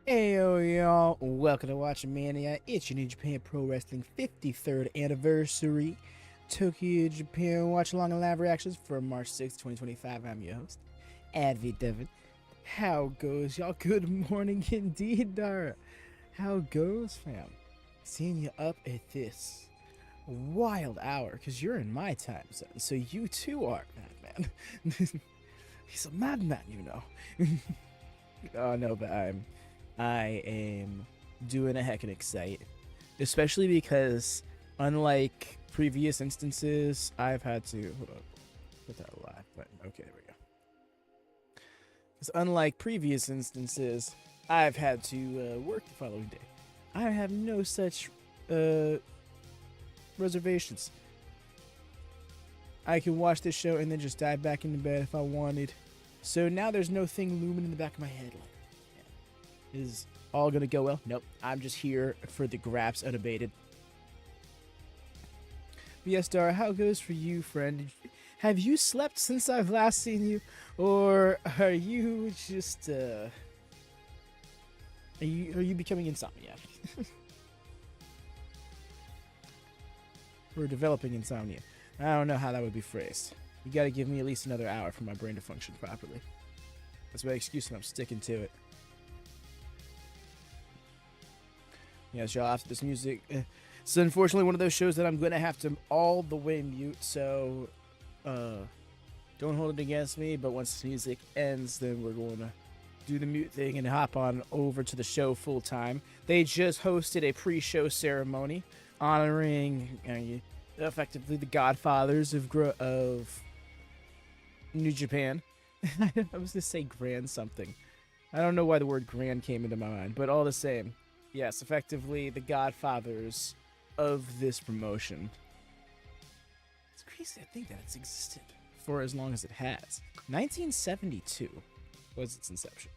Heyo y'all, welcome to WatchaMania. It's your New Japan Pro Wrestling 53rd anniversary Tokyo, Japan Watchalong and live reactions for March 6th, 2025. I'm your host, Advi Devin. How goes y'all? Good morning indeed, Dara. How goes, fam? Seeing you up at this wild hour, because you're in my time zone, so you too are, madman. He's a madman, you know. Oh no, but I am doing a heckin' excite, especially because unlike previous instances, I've had to hold on, put that live button. Okay, there we go. Because unlike previous instances, I've had to work the following day. I have no such reservations. I can watch this show and then just dive back into bed if I wanted. So now there's no thing looming in the back of my head like, is all gonna go well? Nope. I'm just here for the graps unabated. But yes, Dara, how it goes for you, friend? Have you slept since I've last seen you, or are you just are you becoming insomniac? Or developing insomnia? I don't know how that would be phrased. You gotta give me at least another hour for my brain to function properly. That's my excuse, and I'm sticking to it. Yes, y'all, after this music, it's unfortunately one of those shows that I'm going to have to all the way mute, so don't hold it against me, but once this music ends, then we're going to do the mute thing and hop on over to the show full time. They just hosted a pre-show ceremony honoring effectively the godfathers of New Japan. I was going to say grand something. I don't know why the word grand came into my mind, but all the same. Yes, effectively the godfathers of this promotion. It's crazy to think that it's existed for as long as it has. 1972 was its inception.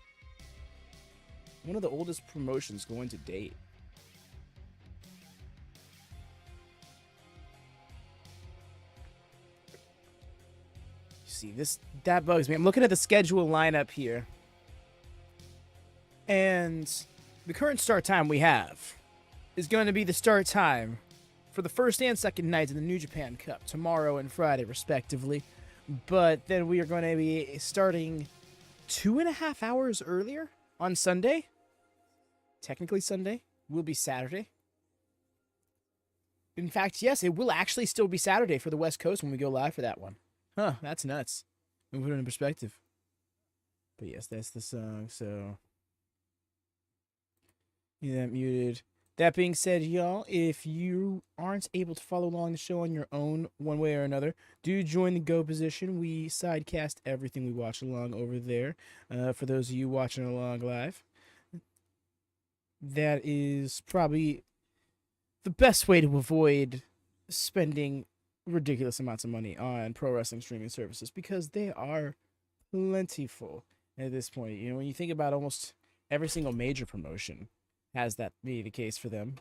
One of the oldest promotions going to date. You see, that bugs me. I'm looking at the schedule lineup here. And the current start time we have is going to be the start time for the first and second nights of the New Japan Cup, tomorrow and Friday, respectively. But then we are going to be starting 2.5 hours earlier on Sunday. Technically Sunday. Will be Saturday. In fact, yes, it will actually still be Saturday for the West Coast when we go live for that one. Huh, that's nuts. We put it in perspective. But yes, that's the song, so... Yeah, muted. That being said, y'all, if you aren't able to follow along the show on your own, one way or another, do join the Go position. We sidecast everything we watch along over there. For those of you watching along live, that is probably the best way to avoid spending ridiculous amounts of money on pro wrestling streaming services, because they are plentiful at this point. You know, when you think about almost every single major promotion has that be the case for them.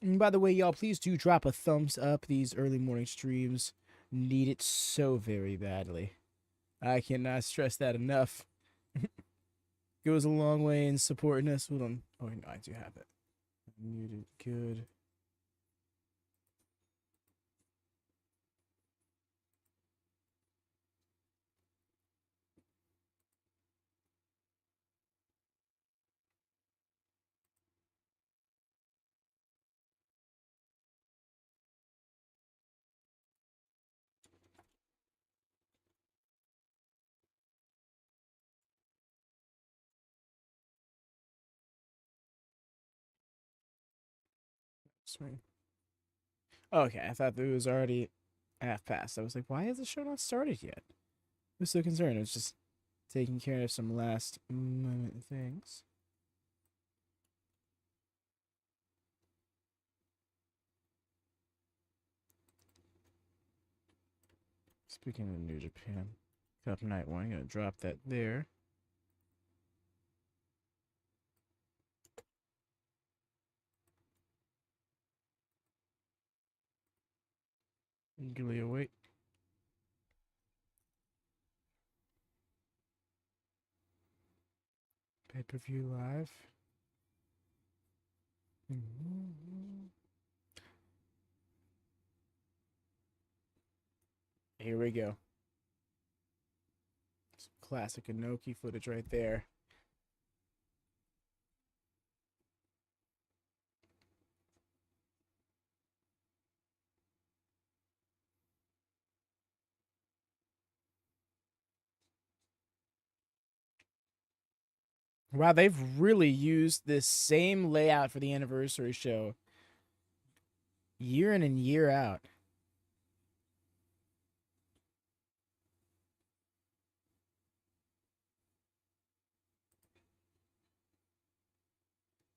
And by the way, y'all, please do drop a thumbs up. These early morning streams need it so very badly. I cannot stress that enough. Goes a long way in supporting us. Hold on. Oh, no, I do have it. Muted. Good. Swing. Okay, I thought it was already half past. I was like, why has the show not started yet? I was so concerned. I was just taking care of some last moment things. Speaking of New Japan Cup Night 1, I'm going to drop that there. Eagerly await. Pay-per-view live. Here we go. Some classic Inoki footage right there. Wow, they've really used this same layout for the anniversary show year in and year out.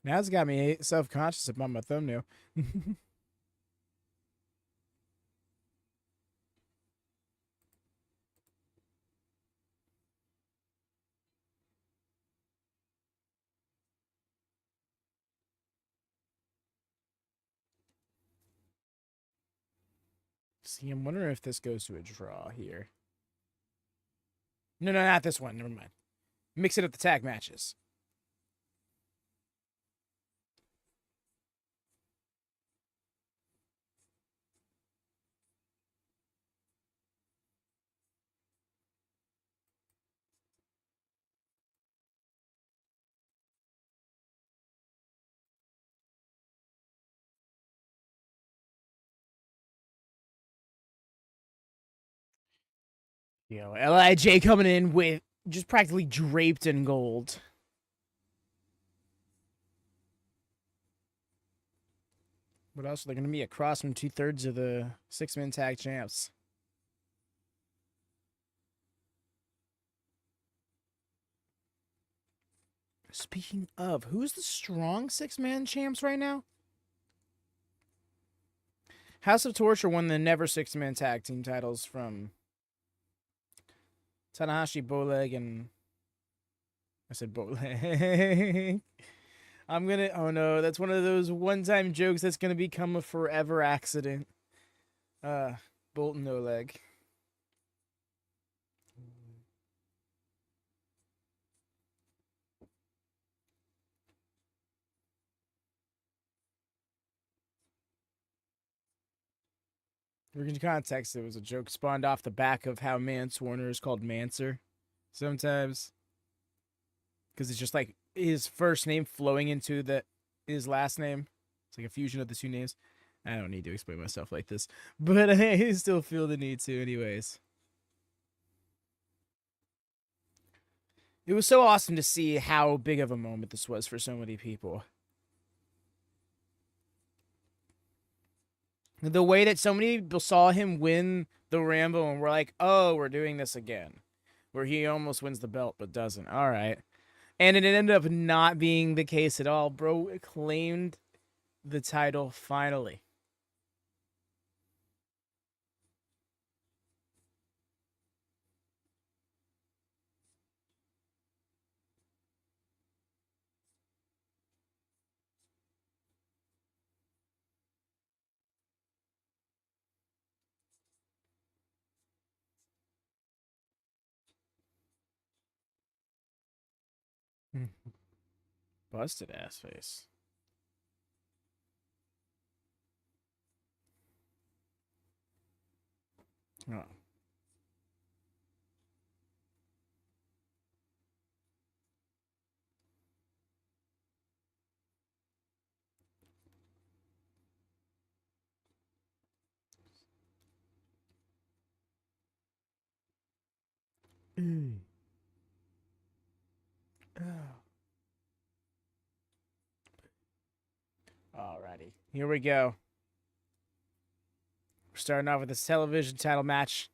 Now it's got me self-conscious about my thumbnail. See, I'm wondering if this goes to a draw here. No, not this one. Never mind. Mix it up the tag matches. LIJ coming in with just practically draped in gold. What else? They're going to be across from 2/3 of the six-man tag champs. Speaking of, who's the strong six-man champs right now? House of Torture won the Never Six-Man Tag Team titles from Tanahashi, Bowleg, and... I said Bowleg. I'm gonna... Oh no, that's one of those one-time jokes that's gonna become a forever accident. Bolton Oleg. For context, it was a joke spawned off the back of how Manswarner is called Manser sometimes. Because it's just like his first name flowing into his last name. It's like a fusion of the two names. I don't need to explain myself like this, but I still feel the need to anyways. It was so awesome to see how big of a moment this was for so many people. The way that so many people saw him win the Rambo and were like, oh, we're doing this again. Where he almost wins the belt but doesn't. All right. And it ended up not being the case at all. Bro claimed the title finally. Busted ass face. Oh. Alrighty. Here we go. We're starting off with this television title match.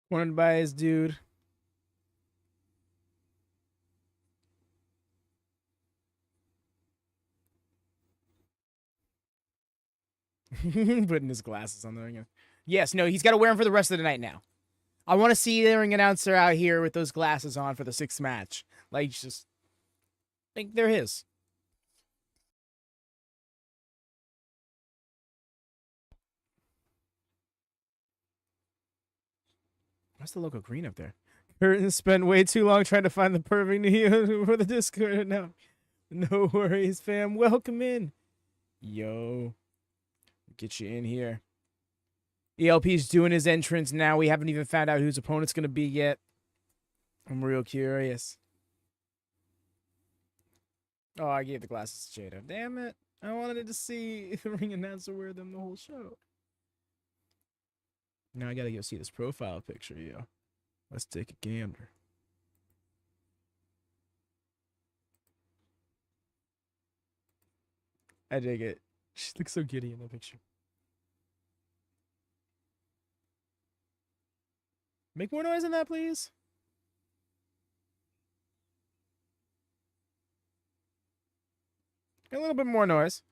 Wanted by his dude. Putting his glasses on there. Yes, no, he's got to wear them for the rest of the night now. I want to see the ring announcer out here with those glasses on for the 6th match. Like, just, like, they're his. What's the logo green up there? Curtin spent way too long trying to find the perfect Neo for the Discord. No worries, fam. Welcome in. Yo. Get you in here. ELP's doing his entrance now. We haven't even found out who his opponent's going to be yet. I'm real curious. Oh, I gave the glasses to Gedo. Damn it. I wanted to see the ring announcer wear them the whole show. Now I gotta go see this profile picture, yo. Let's take a gander. I dig it. She looks so giddy in that picture. Make more noise than that, please. A little bit more noise.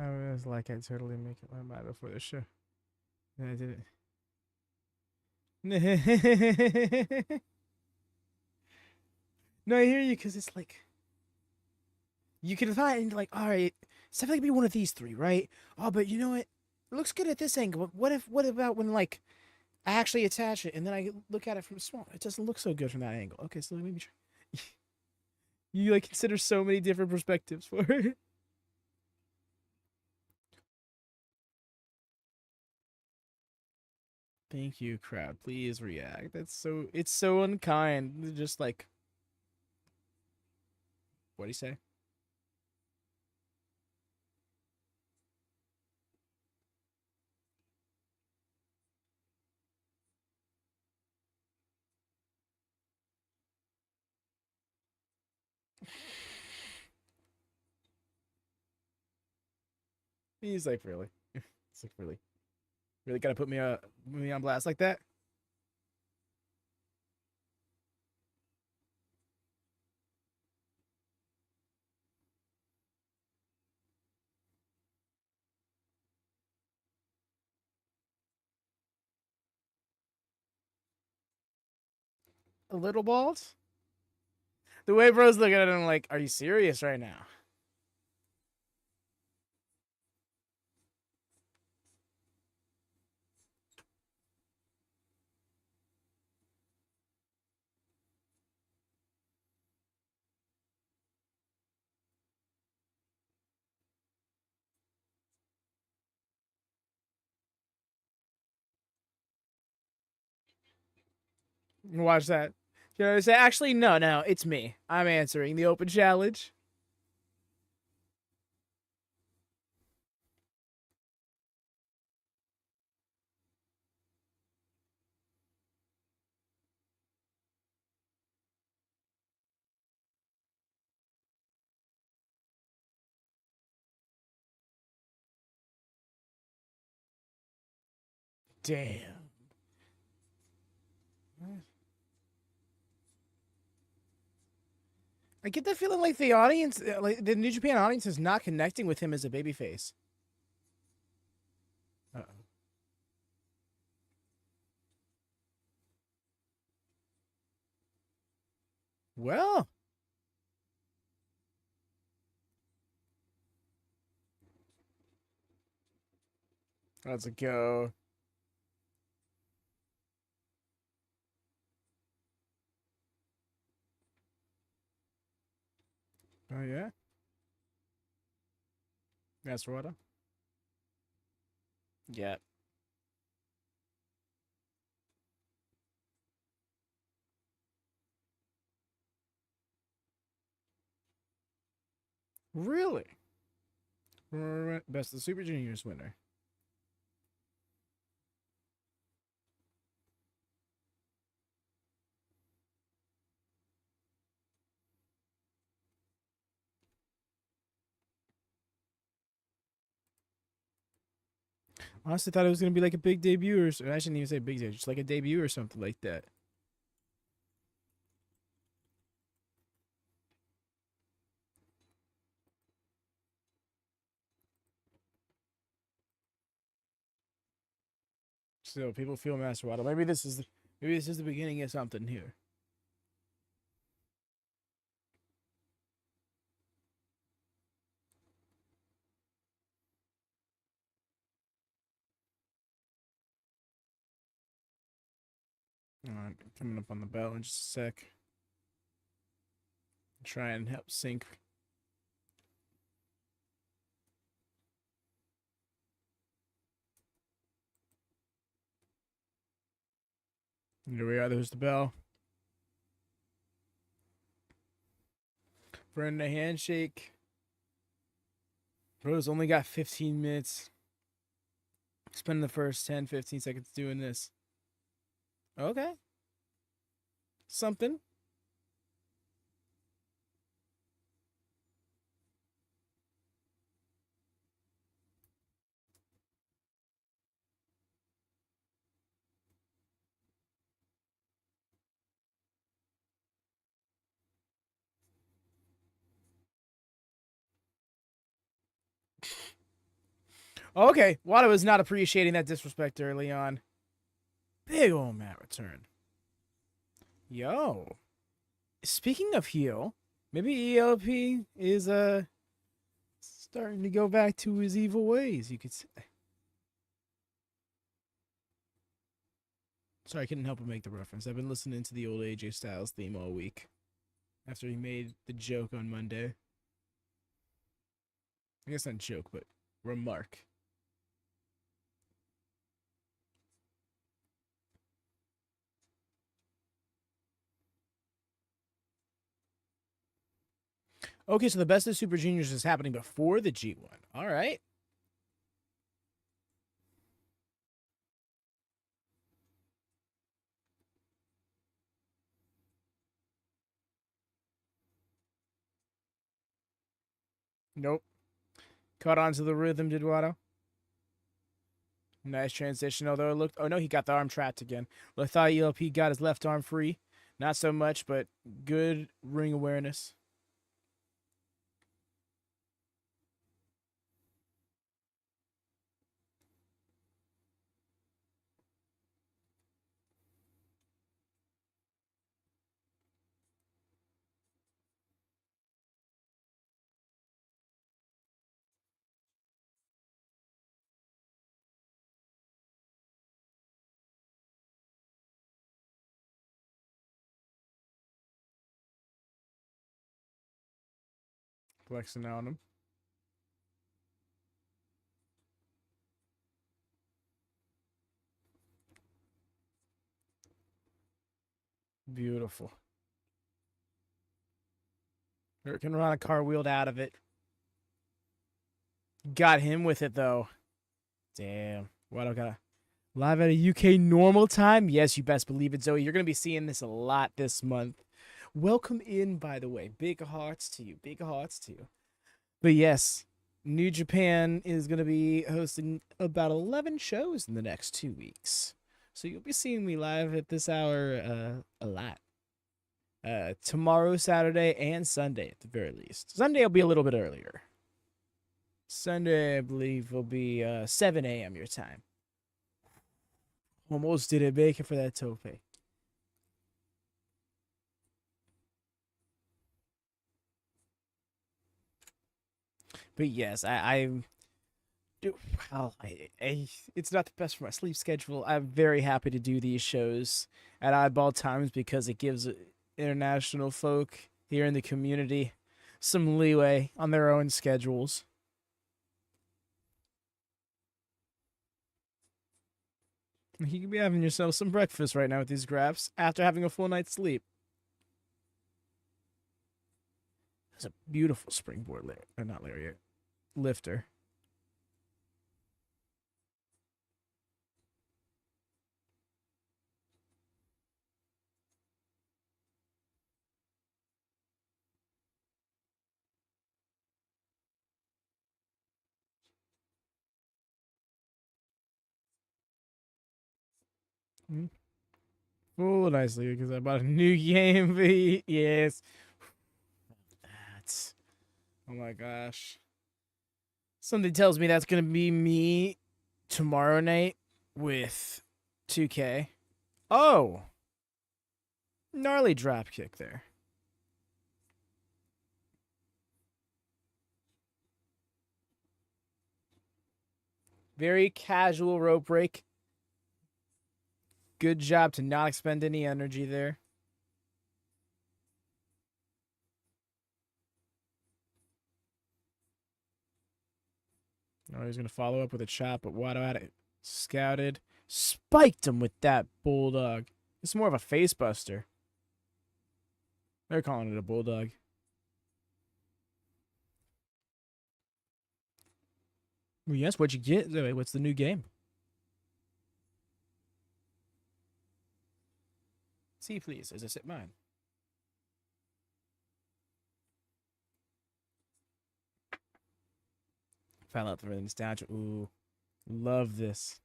I was like, I totally make it my mind before the show. And I did it. No, I hear you because it's like you can find like, all right, it's definitely gonna be one of these three, right? Oh, but you know what? It looks good at this angle. But what about when like I actually attach it and then I look at it from small? It doesn't look so good from that angle. Okay, so let me try. You like consider so many different perspectives for it. Thank you, crowd. Please react. It's so unkind. Just like, what do you say? He's like, really? It's like, really gotta put me on blast like that? A little bald? The way bro's looking at him like, are you serious right now? Watch that. You know what I say? Actually, no, it's me. I'm answering the open challenge. Damn. I get the feeling like the audience, like the New Japan audience, is not connecting with him as a babyface. Uh-oh. Well, let's go. Oh yeah, that's right. Yeah. Really? Best of the Super Juniors winner. Honestly, thought it was gonna be like a big debut, or I shouldn't even say big debut, just like a debut or something like that. Still, people feel Master Waddle. Maybe this is the beginning of something here. All right, coming up on the bell in just a sec. Try and help sync. Here we are. There's the bell. Friend, a handshake. Bro's only got 15 minutes. Spend the first 10, 15 seconds doing this. Okay. Something. Okay. Wada was not appreciating that disrespect early on. Big old mat return. Yo. Speaking of heel, maybe ELP is starting to go back to his evil ways, you could say. Sorry, I couldn't help but make the reference. I've been listening to the old AJ Styles theme all week after he made the joke on Monday. I guess not joke, but remark. Okay, so the best of Super Juniors is happening before the G1. All right. Nope. Caught on to the rhythm, did Watto. Nice transition, although it looked... Oh, no, he got the arm trapped again. I thought ELP got his left arm free. Not so much, but good ring awareness. Flexing on him. Beautiful. Hurricane Rana car wheeled out of it. Got him with it, though. Damn. What I got? Live at a UK normal time? Yes, you best believe it, Zoe. You're going to be seeing this a lot this month. Welcome in, by the way. Big hearts to you. Big hearts to you. But yes, New Japan is going to be hosting about 11 shows in the next 2 weeks. So you'll be seeing me live at this hour a lot. Tomorrow, Saturday, and Sunday at the very least. Sunday will be a little bit earlier. Sunday, I believe, will be 7 a.m. your time. Almost didn't make it for that tope. But yes, it's not the best for my sleep schedule. I'm very happy to do these shows at oddball times because it gives international folk here in the community some leeway on their own schedules. You could be having yourself some breakfast right now with these graphs after having a full night's sleep. It's a beautiful springboard not lariat, lifter. Oh, nicely, because I bought a new game. Yes. That's. Oh my gosh. Something tells me that's going to be me tomorrow night with 2K. Oh! Gnarly dropkick there. Very casual rope break. Good job to not expend any energy there. Oh, he's going to follow up with a chop, but Watto had it scouted. Spiked him with that bulldog. It's more of a face buster. They're calling it a bulldog. Well, yes, what'd you get? What's the new game? See, please, as I sip mine. Found out the nostalgia. Ooh, love this.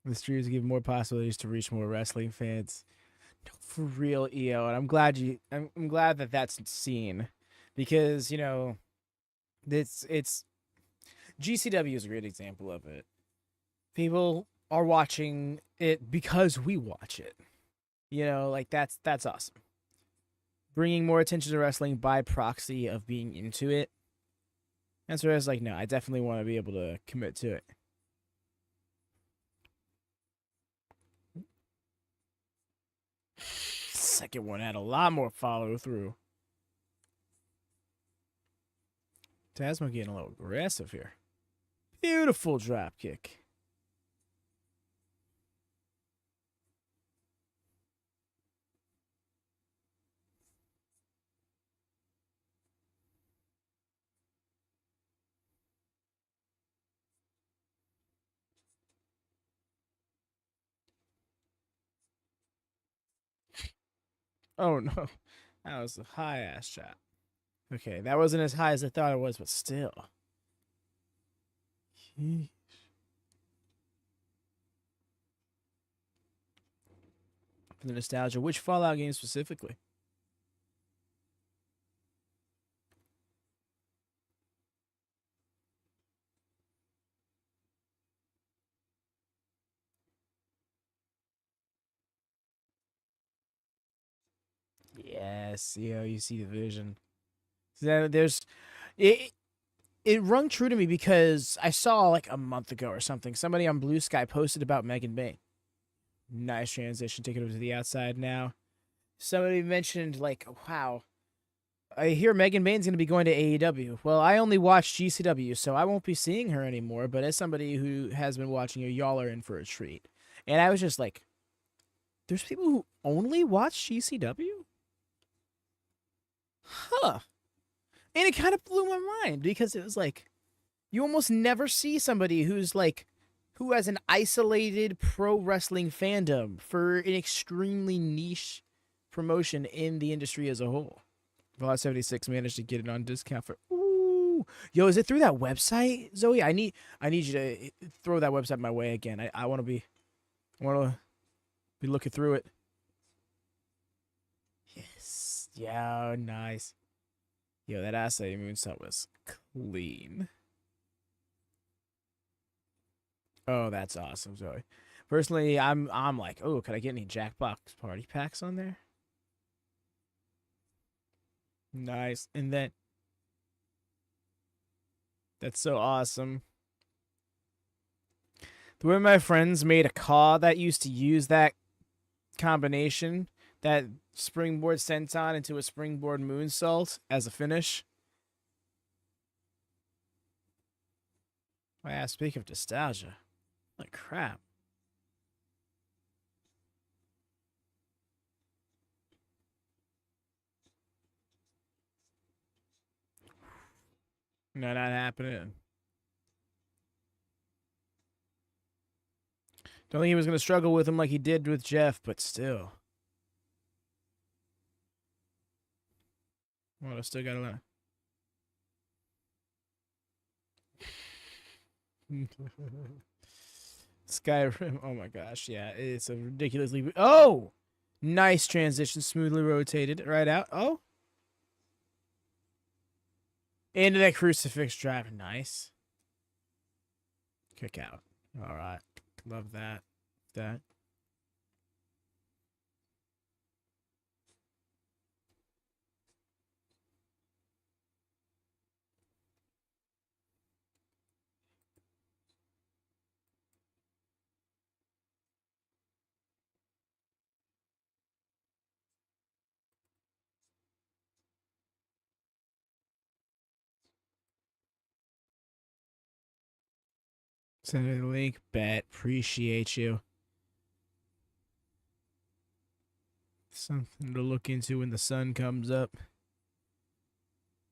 The streams give more possibilities to reach more wrestling fans. No, for real, EO, and I'm glad that that's seen, because it's GCW is a great example of it. People are watching it because we watch it. Like that's awesome. Bringing more attention to wrestling by proxy of being into it. And so I was like, no, I definitely want to be able to commit to it. Second one had a lot more follow through. Phantasmo getting a little aggressive here. Beautiful drop kick. Oh no, that was a high ass shot. Okay, that wasn't as high as I thought it was, but still. Jeez. For the nostalgia, which Fallout game specifically? Yes, you see the vision. So there's it. It rung true to me because I saw like a month ago or something. Somebody on Blue Sky posted about Megan Bain. Nice transition. Take it over to the outside now. Somebody mentioned like, wow, I hear Megan Bain's going to be going to AEW. Well, I only watch GCW, so I won't be seeing her anymore. But as somebody who has been watching her, y'all are in for a treat. And I was just like, there's people who only watch GCW? Huh. And it kind of blew my mind because it was like, you almost never see somebody who has an isolated pro wrestling fandom for an extremely niche promotion in the industry as a whole. Fallout 76 managed to get it on discount for ooh. Yo, is it through that website, Zoe? I need you to throw that website my way again. I want to be looking through it. Yes. Yeah, nice. Yo, that Asai moonsault was clean. Oh, that's awesome, Zoe. Personally, I'm like, oh, could I get any Jackbox party packs on there? Nice. And then that's so awesome. The way my friends made a CAW that used to use that combination, that springboard senton into a springboard moonsault as a finish. Wow, speak of nostalgia. Like crap. No, not happening. Don't think he was going to struggle with him like he did with Jeff, but still. Well, I still got a lot. Skyrim. Oh my gosh, yeah, it's a ridiculously. Oh, nice transition, smoothly rotated right out. Oh, into that crucifix drive. Nice. Kick out. All right, love that. That. Send me the link. Bet. Appreciate you. Something to look into when the sun comes up.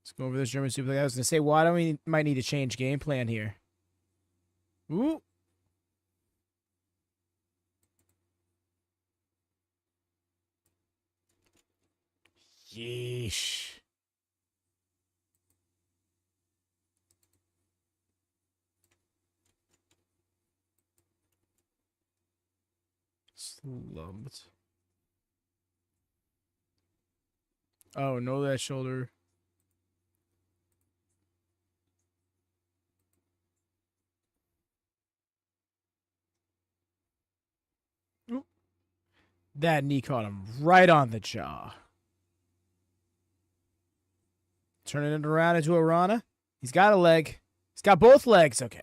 Let's go over this German suplex. I was gonna say, why don't we might need to change game plan here? Ooh. Yeesh. Slumped. Oh, no, that shoulder. Ooh. That knee caught him right on the jaw. Turning it around into a Rana. He's got a leg. He's got both legs. Okay.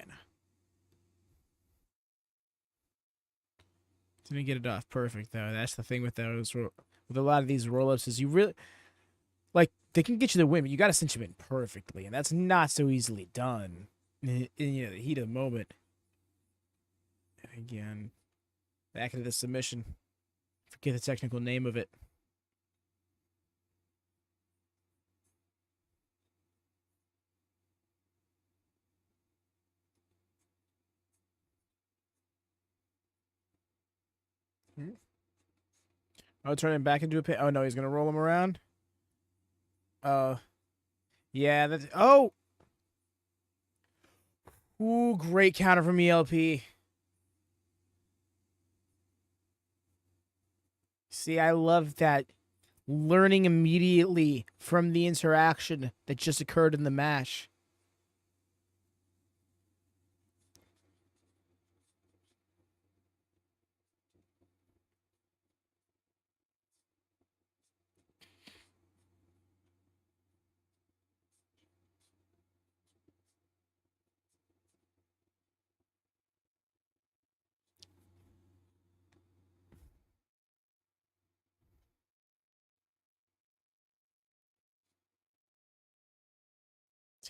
Didn't get it off perfect, though. That's the thing with those. With a lot of these roll-ups is you really... Like, they can get you the win, but you got to cinch them in perfectly. And that's not so easily done in you know, the heat of the moment. And again, back into the submission. Forget the technical name of it. Oh, turn him back into a pin. Oh, no, he's going to roll him around. Yeah, that's... Oh! Ooh, great counter from ELP. See, I love that. Learning immediately from the interaction that just occurred in the match.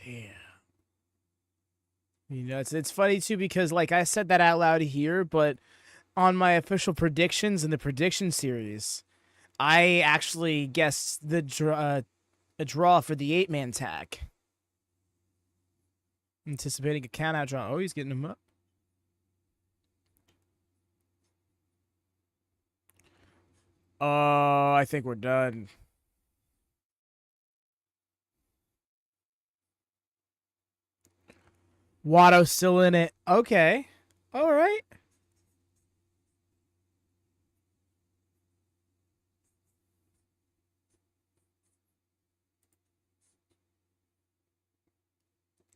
Damn. You know, it's funny too because like I said that out loud here, but on my official predictions in the prediction series, I actually guessed the a draw for the 8-man tag. Anticipating a count out draw. Oh, he's getting him up. Oh, I think we're done. Watto's still in it. Okay. All right.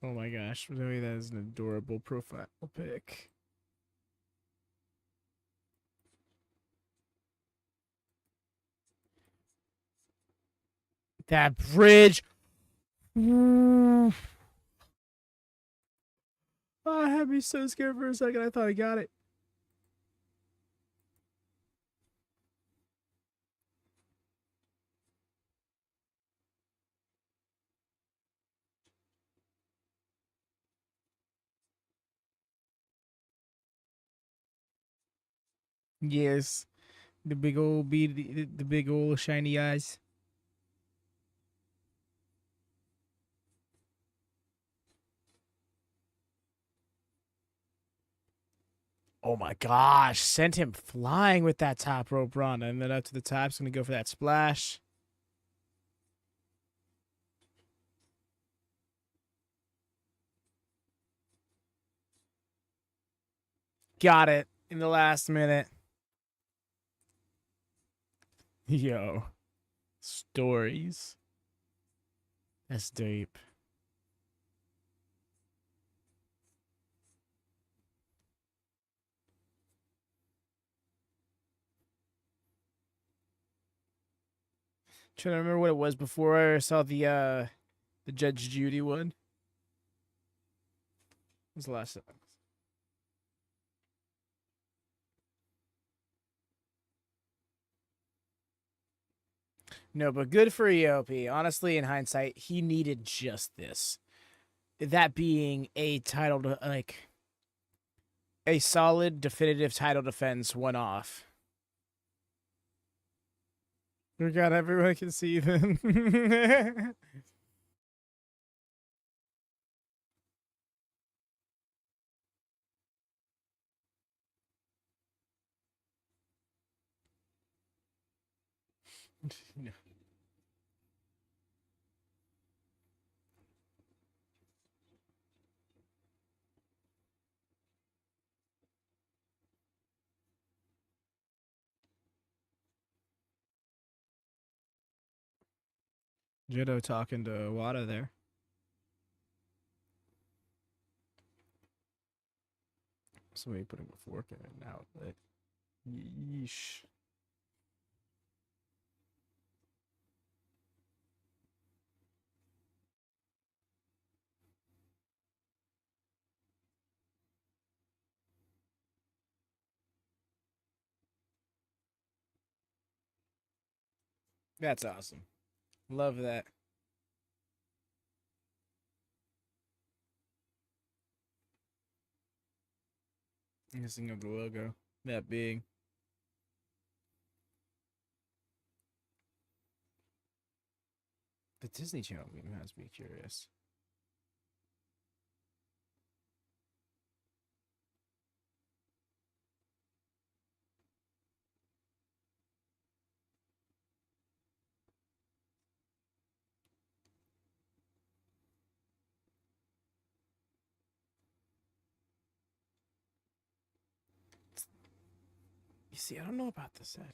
Oh my gosh. Really, that is an adorable profile pic. That bridge. Oh, I had me so scared for a second. I thought I got it. Yes. The big old beady, the big old shiny eyes. Oh my gosh. Sent him flying with that top rope run. And then up to the top. He's going to go for that splash. got it in the last minute. Yo. Stories. That's deep. Trying to remember what it was before I saw the Judge Judy one. What was the last time? No, but good for EOP. Honestly, in hindsight, he needed just this. That being a title to like a solid, definitive title defense one off. Oh god, everyone can see them. No. Gedo talking to Wada there. Somebody putting a fork in an outlet. Yeesh. That's awesome. Love that. Missing of the logo. That big. The Disney Channel meme has me curious. You see, I don't know about this set.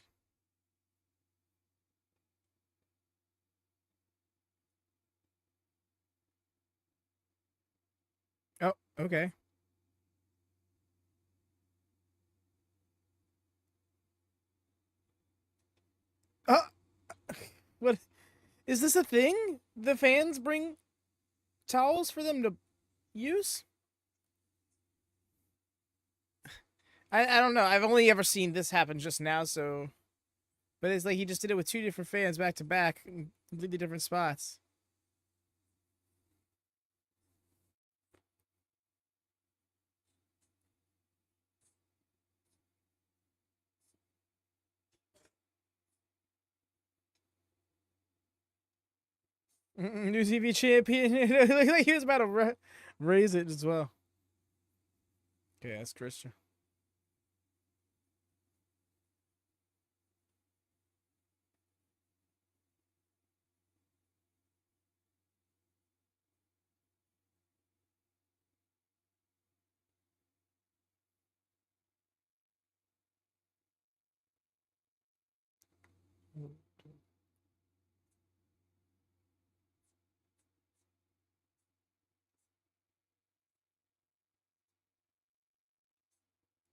Oh, okay. Oh, what is this a thing? The fans bring towels for them to use? I don't know. I've only ever seen this happen just now, so. But it's like he just did it with two different fans back to back, in completely different spots. New TV champion. It looked like he was about to raise it as well. Okay, that's Christian.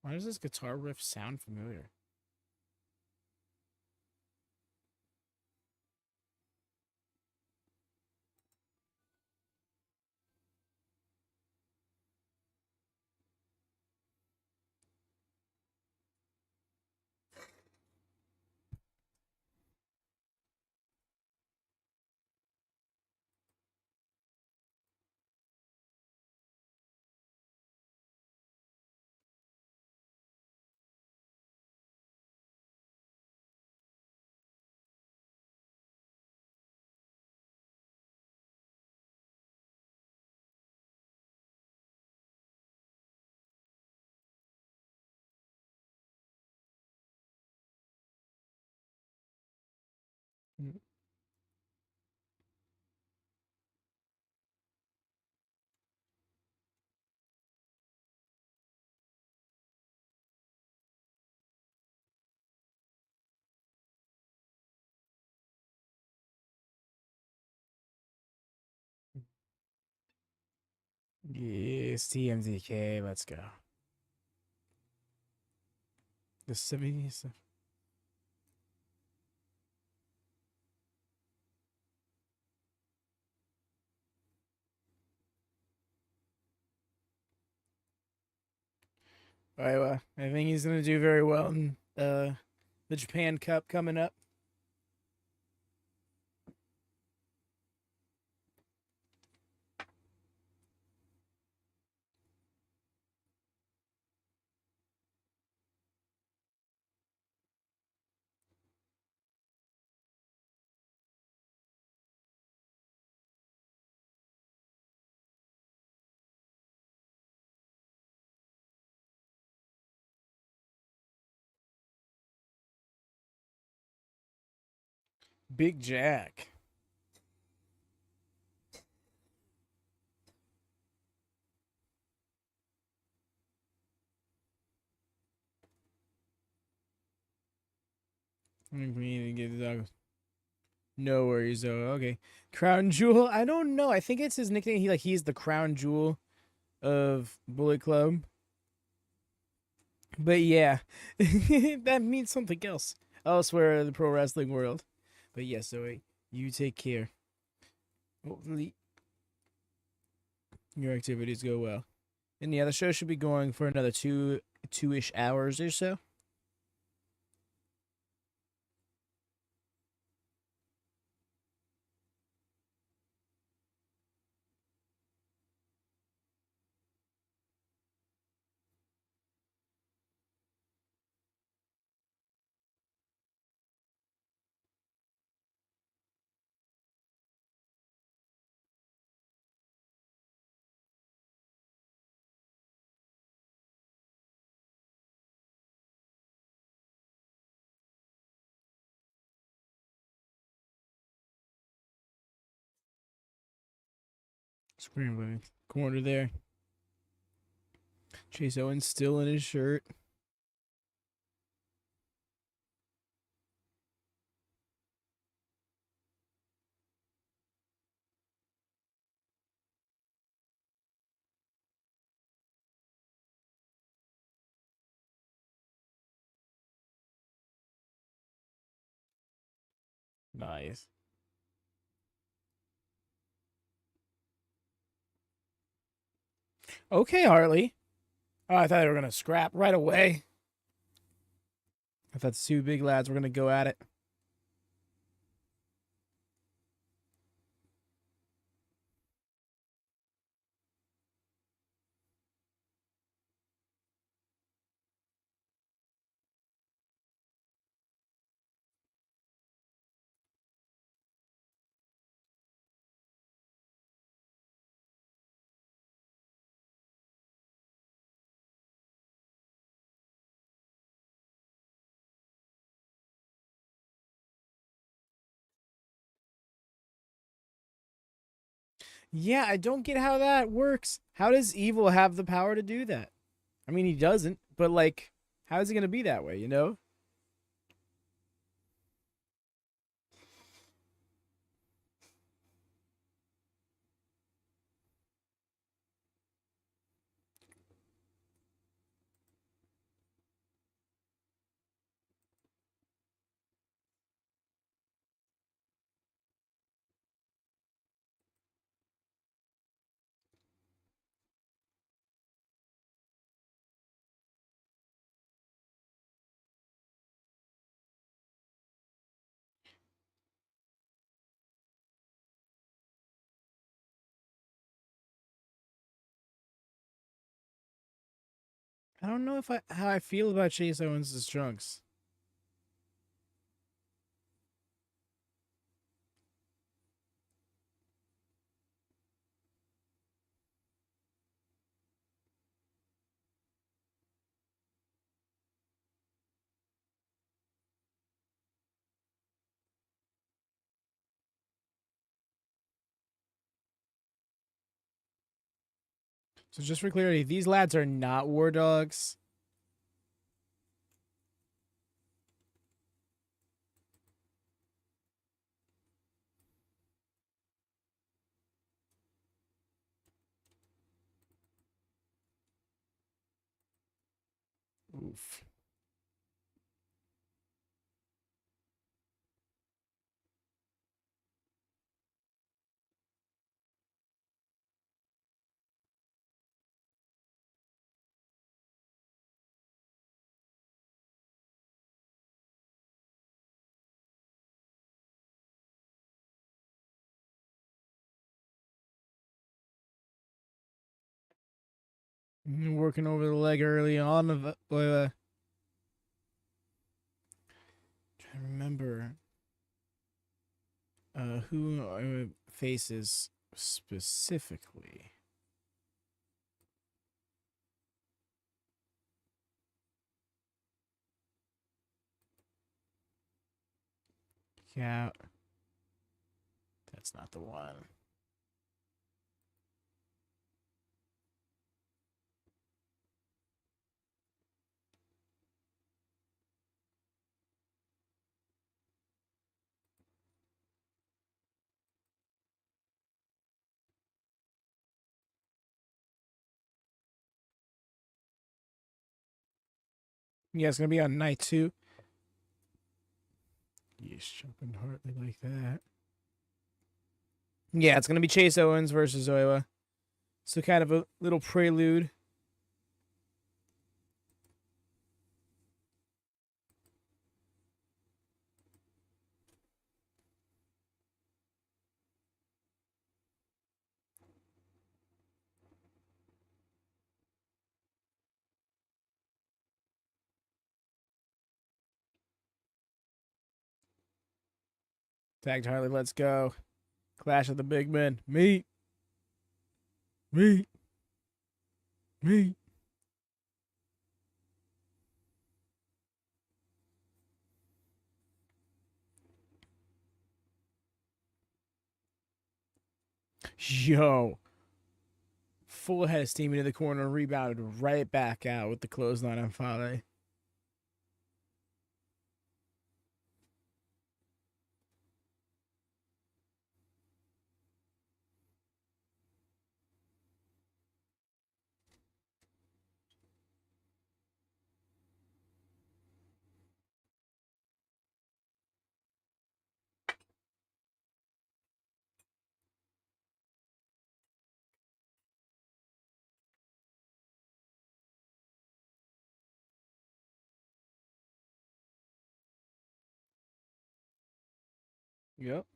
Why does this guitar riff sound familiar? Mm. Yes, TMDK. Let's go. The 70s. Oiwa. I think he's gonna do very well in the Japan Cup coming up. Big Jack. I think we need to get the dog. No worries though. Okay. Crown Jewel. I don't know. I think it's his nickname. He's the Crown Jewel of Bullet Club. But yeah, that means something else elsewhere in the pro wrestling world. But yeah, so you take care. Hopefully, your activities go well. And yeah, the show should be going for another two-ish hours or so. Scrambling corner there. Chase Owens still in his shirt. Nice. Okay, Hartley. Oh, I thought they were gonna scrap right away. I thought the two big lads were gonna go at it. Yeah, I don't get how that works. How does Evil have the power to do that? I mean, he doesn't, but like, how is he gonna be that way? You know? I don't know if I how I feel about Chase Owens' trunks. So just for clarity, these lads are not war dogs. Oof. Working over the leg early on of Oiwa. Trying to remember who Oiwa faces specifically. Yeah, that's not the one. Yeah, it's gonna be on night 2. He's jumping Hartley like that. Yeah, it's gonna be Chase Owens versus Oiwa. So kind of a little prelude. Tagged Hartley, let's go. Clash of the big men. Meet. Meet. Meet. Yo. Full head of steam into the corner, rebounded right back out with the clothesline on Fale. Yep.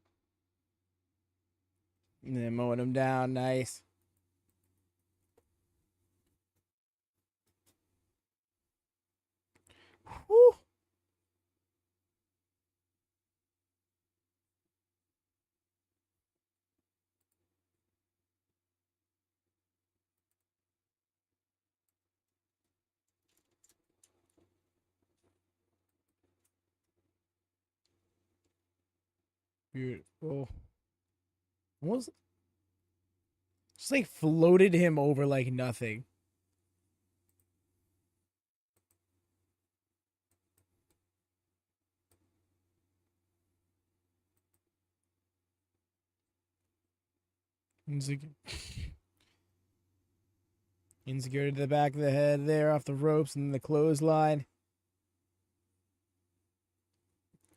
And then mowing him down. Nice. Whew. Beautiful. Almost just like floated him over like nothing. Insecure to the back of the head there off the ropes and the clothesline.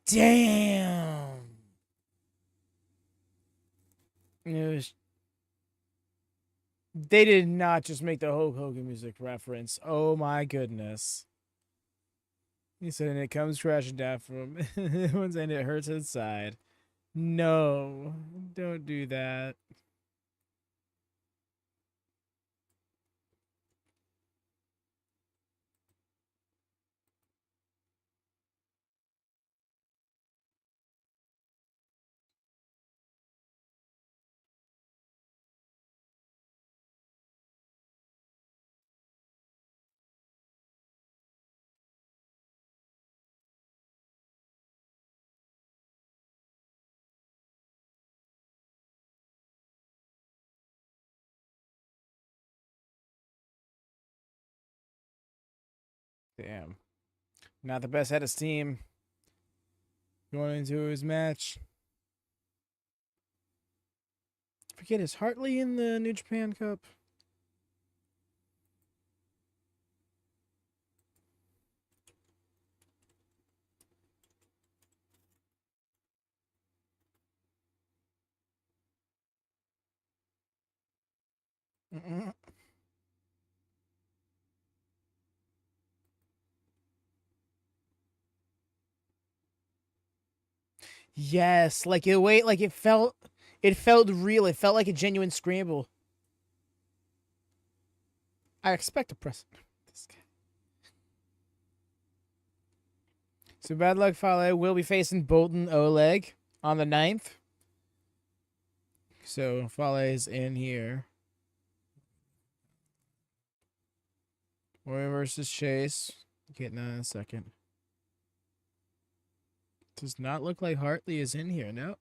Damn. They did not just make the Hulk Hogan music reference. Oh my goodness. He said, and it comes crashing down from him, and it hurts inside. No, don't do that. Damn. Not the best head of steam going into his match. Forget, is Hartley in the New Japan Cup? Mm-mm. Yes, like it felt real. It felt like a genuine scramble. I expect to press this guy. So bad luck, Fale will be facing Bolton Oleg on the 9th. So Fale's in here. Roy versus Chase. Getting that in a second. Does not look like Hartley is in here, no.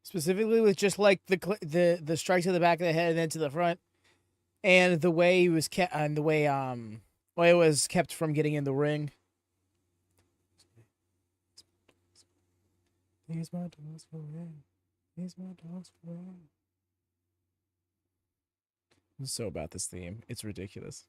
Specifically with just like the strike to the back of the head and then to the front, and the way he was kept, and the way it was kept from getting in the ring. These my dogs for rain. These my dogs for rain. I'm so about this theme. It's ridiculous.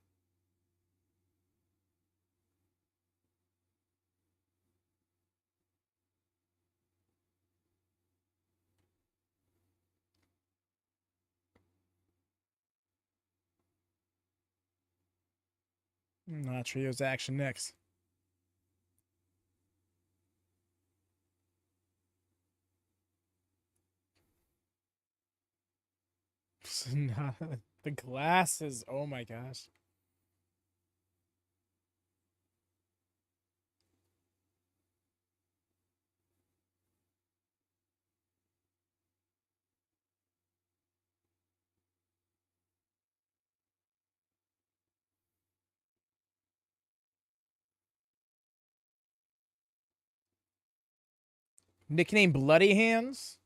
Trio's action next. The glasses. Oh my gosh. Nickname Bloody Hands?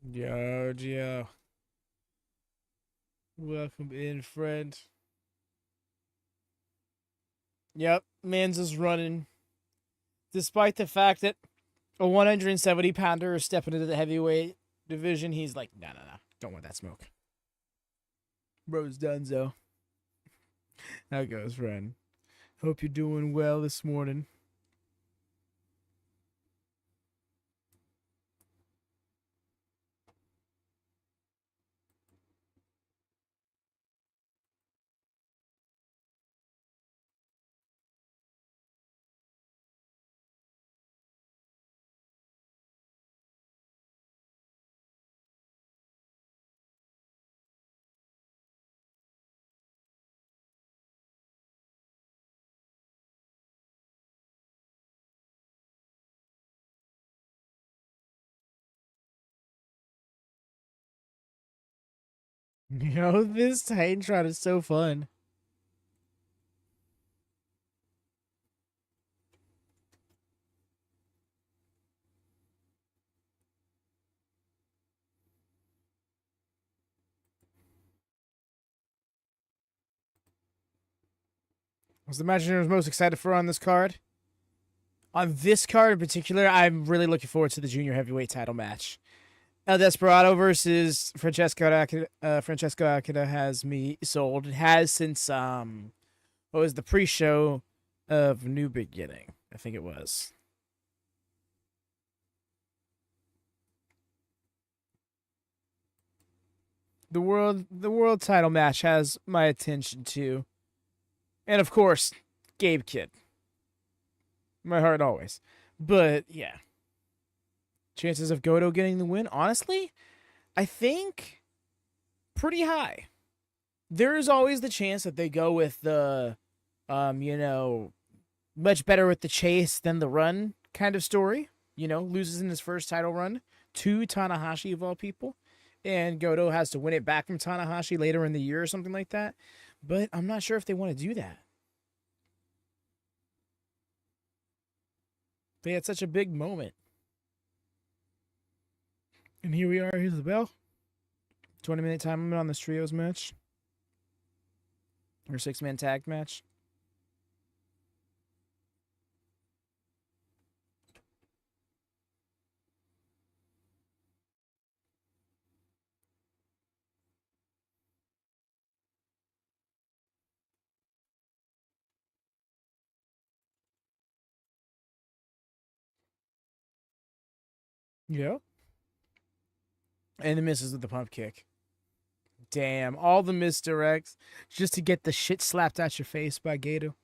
Yo. Welcome in, friend. Yep, Mans is running. Despite the fact that a 170 pounder is stepping into the heavyweight division, he's like, no. Don't want that smoke. Bro's donezo. How it goes, friend? Hope you're doing well this morning. This Titantron is so fun. Was the match I was most excited for on this card? On this card in particular, I'm really looking forward to the junior heavyweight title match. El Desperado versus Francesco Akita has me sold. It has since what was the pre-show of New Beginning? I think it was. The world title match has my attention too. And of course, Gabe Kid. My heart always. But yeah. Chances of Gedo getting the win, honestly, I think pretty high. There is always the chance that they go with the much better with the chase than the run kind of story. Loses in his first title run to Tanahashi of all people. And Gedo has to win it back from Tanahashi later in the year or something like that. But I'm not sure if they want to do that. They had such a big moment. And here we are. Here's the bell. 20-minute time limit on this trios match. Or 6-man tag match. Yeah. And the misses with the pump kick. Damn, all the misdirects just to get the shit slapped out your face by Gedo.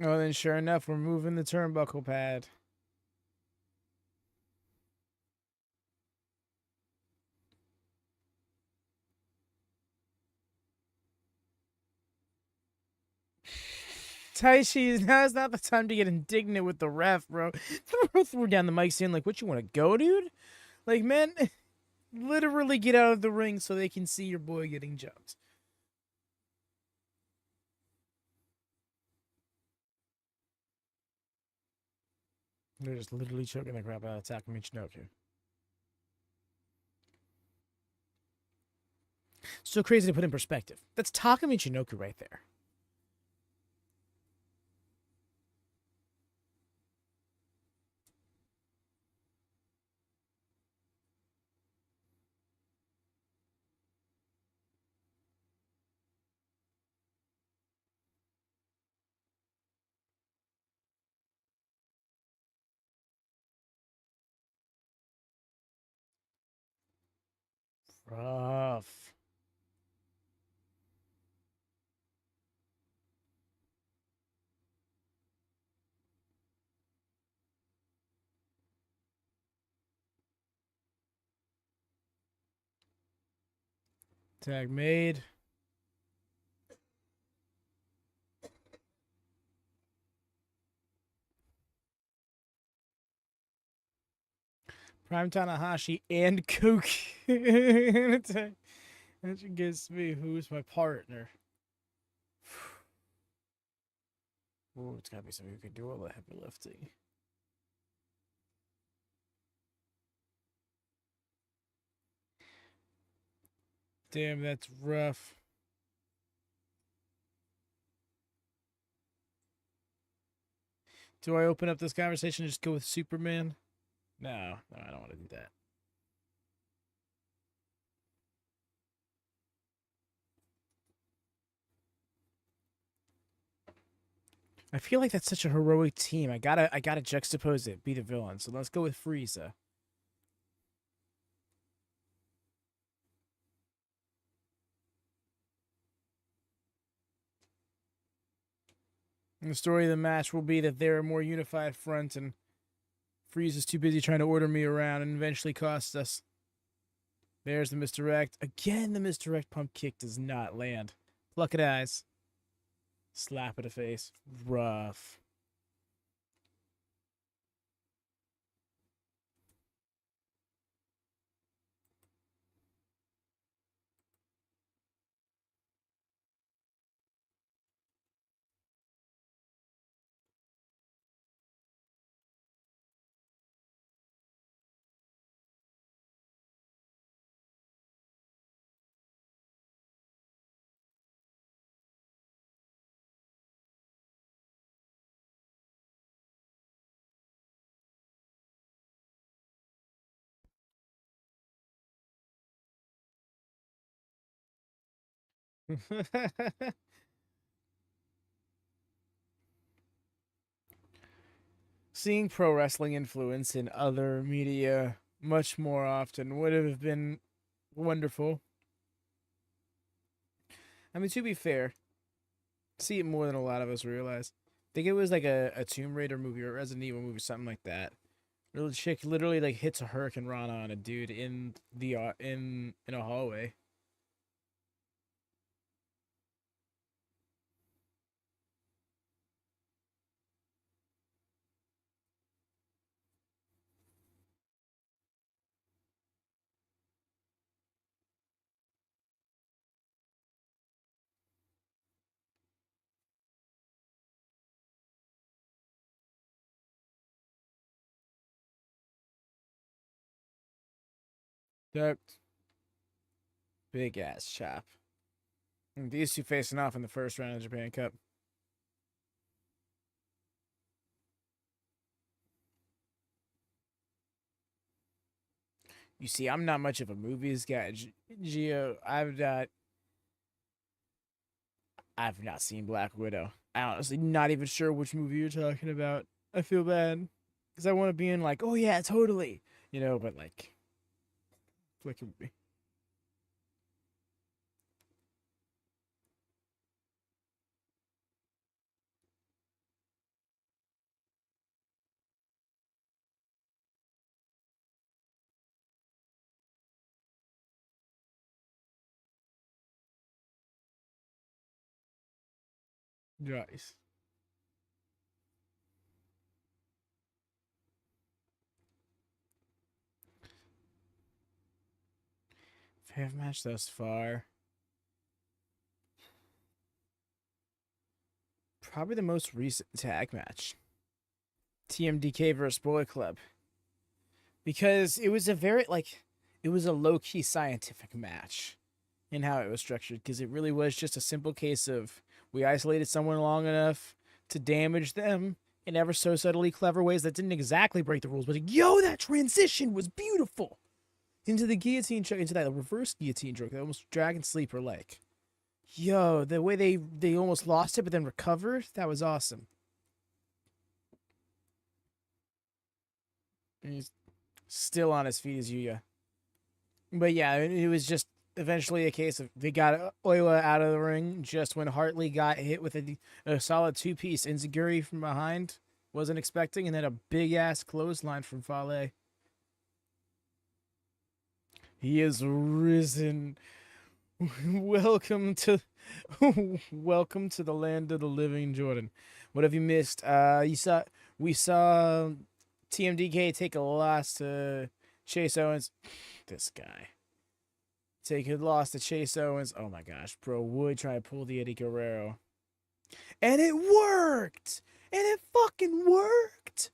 Oh, then sure enough, we're moving the turnbuckle pad. Taichi, now's not the time to get indignant with the ref, bro. Threw down the mic saying, like, what, you want to go, dude? Like, man, literally get out of the ring so they can see your boy getting jumped. They're just literally choking the crap out of Taka Michinoku. So crazy to put in perspective. That's Taka Michinoku right there. Rough. Tag made. Prime Tanahashi and Koki. That gets me. Who's my partner? Oh, it's gotta be somebody who can do all the heavy lifting. Damn, that's rough. Do I open up this conversation and just go with Superman? No, I don't want to do that. I feel like that's such a heroic team. I gotta juxtapose it, be the villain. So let's go with Frieza. And the story of the match will be that they're a more unified front, and Frieza's too busy trying to order me around and eventually costs us. There's the misdirect. Again, the misdirect pump kick does not land. Pluck at eyes. Slap at the face. Rough. Seeing pro wrestling influence in other media much more often would have been wonderful. I mean, to be fair, see it more than a lot of us realize. I think it was like a Tomb Raider movie or a Resident Evil movie, something like that, Little chick literally like hits a hurricane rana on a dude in the in a hallway. That big ass chop. And these two facing off in the first round of the Japan Cup. You see, I'm not much of a movies guy. Gio, I've not seen Black Widow. I honestly not even sure which movie you're talking about. I feel bad because I want to be in like, oh yeah, totally, you know, but like, flick a movie. Nice. Favorite match thus far. Probably the most recent tag match. TMDK versus Boy Club. Because it was a very like it was a low-key scientific match in how it was structured, because it really was just a simple case of we isolated someone long enough to damage them in ever so subtly clever ways that didn't exactly break the rules, but yo, that transition was beautiful into the guillotine choke, into that reverse guillotine choke, that almost dragon sleeper like. Yo, the way they almost lost it but then recovered, that was awesome. And he's still on his feet as Yuya. But yeah, it was just eventually a case of they got Oiwa out of the ring just when Hartley got hit with a solid two-piece enziguri from behind. Wasn't expecting, and then a big-ass clothesline from Fale. He is risen. welcome to welcome to the land of the living, Jordan. What have you missed? We saw TMDK take a loss to Chase Owens. This guy. Take a loss to Chase Owens. Oh my gosh, bro would try to pull the Eddie Guerrero. And it worked! And it fucking worked!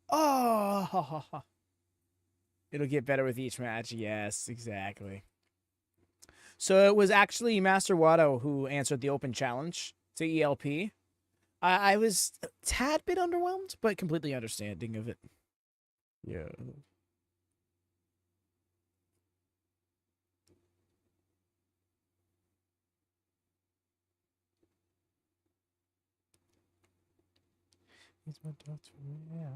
Oh! It'll get better with each match. Yes, exactly. So it was actually Master Watto who answered the open challenge to ELP. I was a tad bit underwhelmed, but completely understanding of it. Yeah. He's my doctor. Yeah.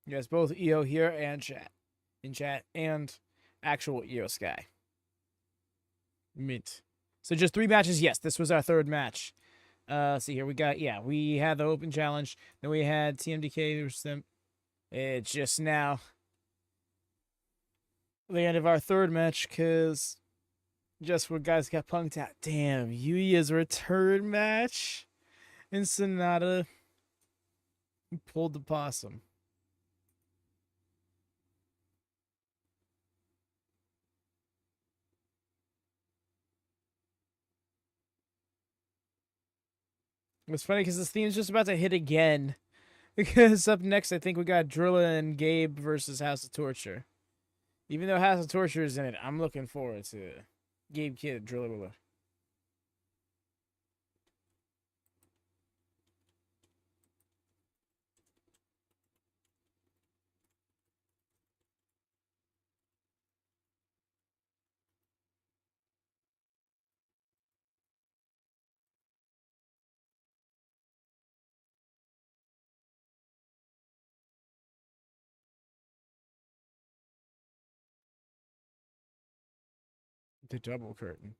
Yes, both EO here and chat. In chat and actual EO Sky. Mint. So just 3 matches. Yes, this was our 3rd match. See here, we had the open challenge. Then we had TMDK versus them. It's just now the end of our 3rd match, because just where guys got punked out. Damn, Yuya's return match and SANADA pulled the possum. It's funny because this theme's just about to hit again. Because up next, I think we got Drilla and Gabe versus House of Torture. Even though House of Torture is in it, I'm looking forward to Gabe Kid, Drilla. The double curtain.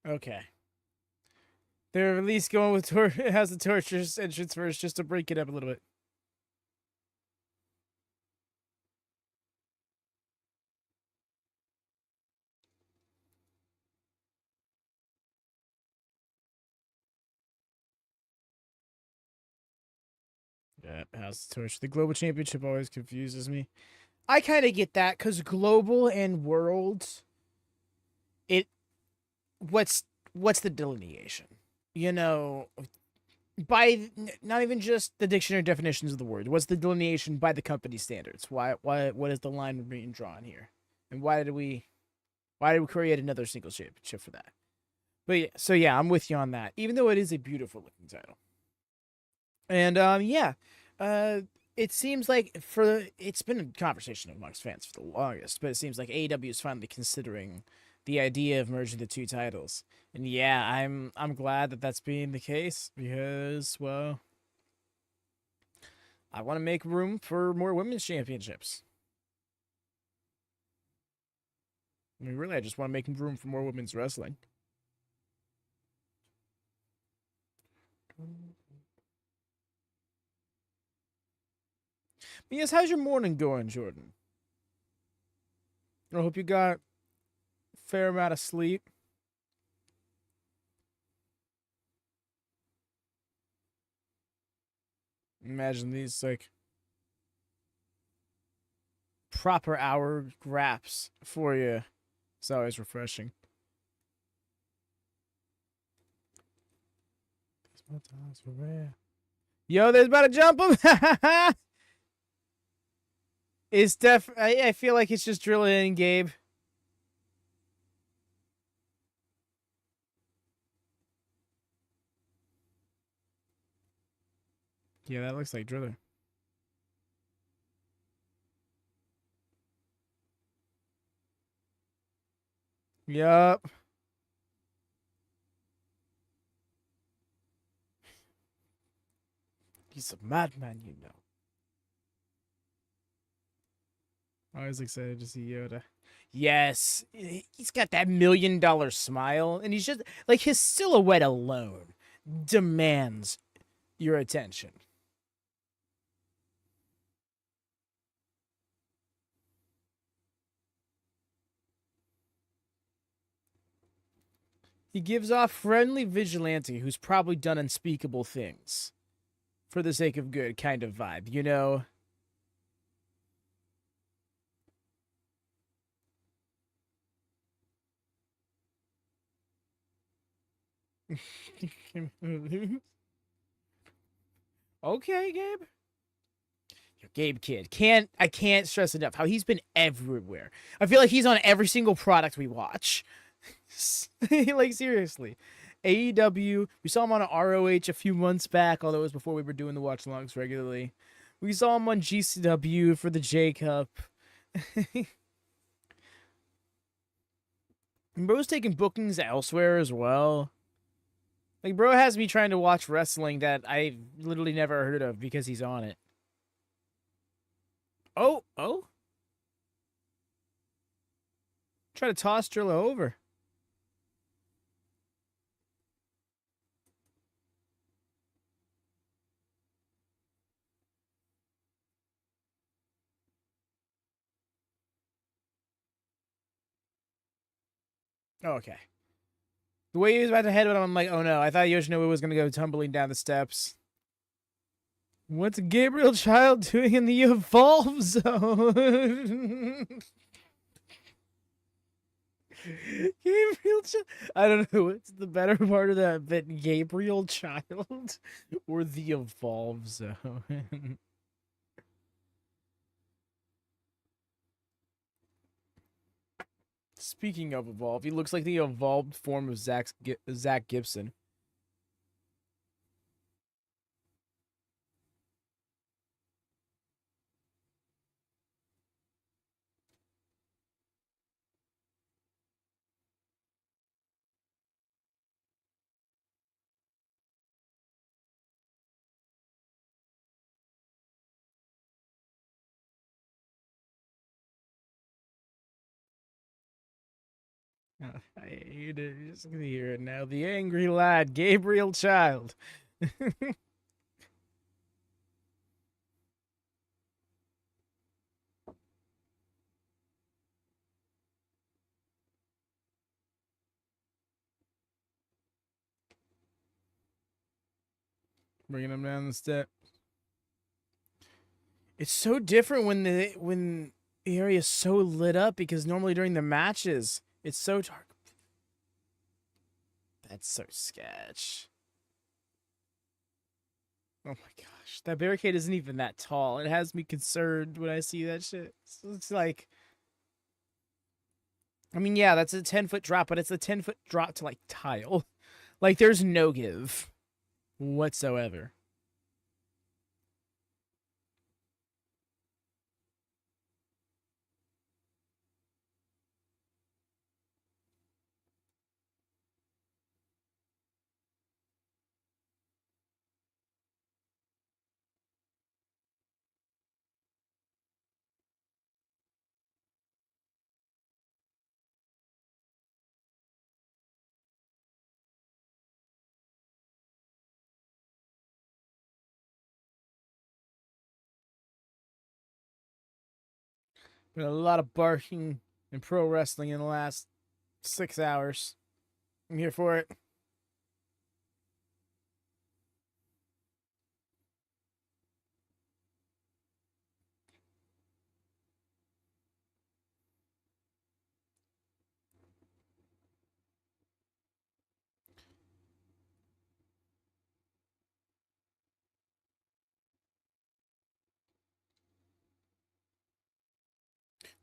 Okay. They're at least going with has the torturous entrance first just to break it up a little bit. Yeah, House of Torch. The Global Championship always confuses me. I kind of get that because Global and World, it what's the delineation? You know, by not even just the dictionary definitions of the word. What's the delineation by the company standards? What is the line being drawn here? And why did we create another single championship for that? But yeah, so yeah, I'm with you on that. Even though it is a beautiful looking title. And yeah, uh, it seems like it's been a conversation amongst fans for the longest, but it seems like AEW is finally considering the idea of merging the two titles. And yeah, I'm glad that that's being the case because well, I want to make room for more women's championships. I mean, really, I just want to make room for more women's wrestling. But yes, how's your morning going, Jordan? I hope you got a fair amount of sleep. Imagine these like proper hour graps for you. It's always refreshing. Yo, there's about to jump him. It's I feel like it's just Drilla and Gabe. Yeah, that looks like Driller. Yup. He's a madman, you know. Always excited to see Yoda. Yes, he's got that $1,000,000 smile, and he's just like his silhouette alone demands your attention. He gives off friendly vigilante who's probably done unspeakable things for the sake of good kind of vibe, you know? Okay, Gabe. Your Gabe kid. I can't stress enough how he's been everywhere. I feel like he's on every single product we watch. Like seriously. AEW, we saw him on ROH a few months back, although it was before we were doing the watch alongs regularly. We saw him on GCW for the J Cup. Bro's taking bookings elsewhere as well. Like, bro has me trying to watch wrestling that I literally never heard of because he's on it. Oh. Try to toss Drilla over. Okay. The way he was about to head, I'm like, oh no, I thought Yoshinobu was going to go tumbling down the steps. What's Gabriel Child doing in the Evolve Zone? Gabriel Child. I don't know. What's the better part of that bit? Gabriel Child or the Evolve Zone? Speaking of Evolve, he looks like the evolved form of Zach Gibson. You're just gonna hear it now. The angry lad, Gabriel Child. Bringing him down the step. It's so different when the area is so lit up, because normally during the matches it's so dark. That's so sketch. Oh my gosh, that barricade isn't even that tall. It has me concerned when I see that shit. It's like, I mean, yeah, that's a 10-foot drop, but it's a 10-foot drop to like tile. Like, there's no give whatsoever. Been a lot of barking and pro wrestling in the last 6 hours. I'm here for it.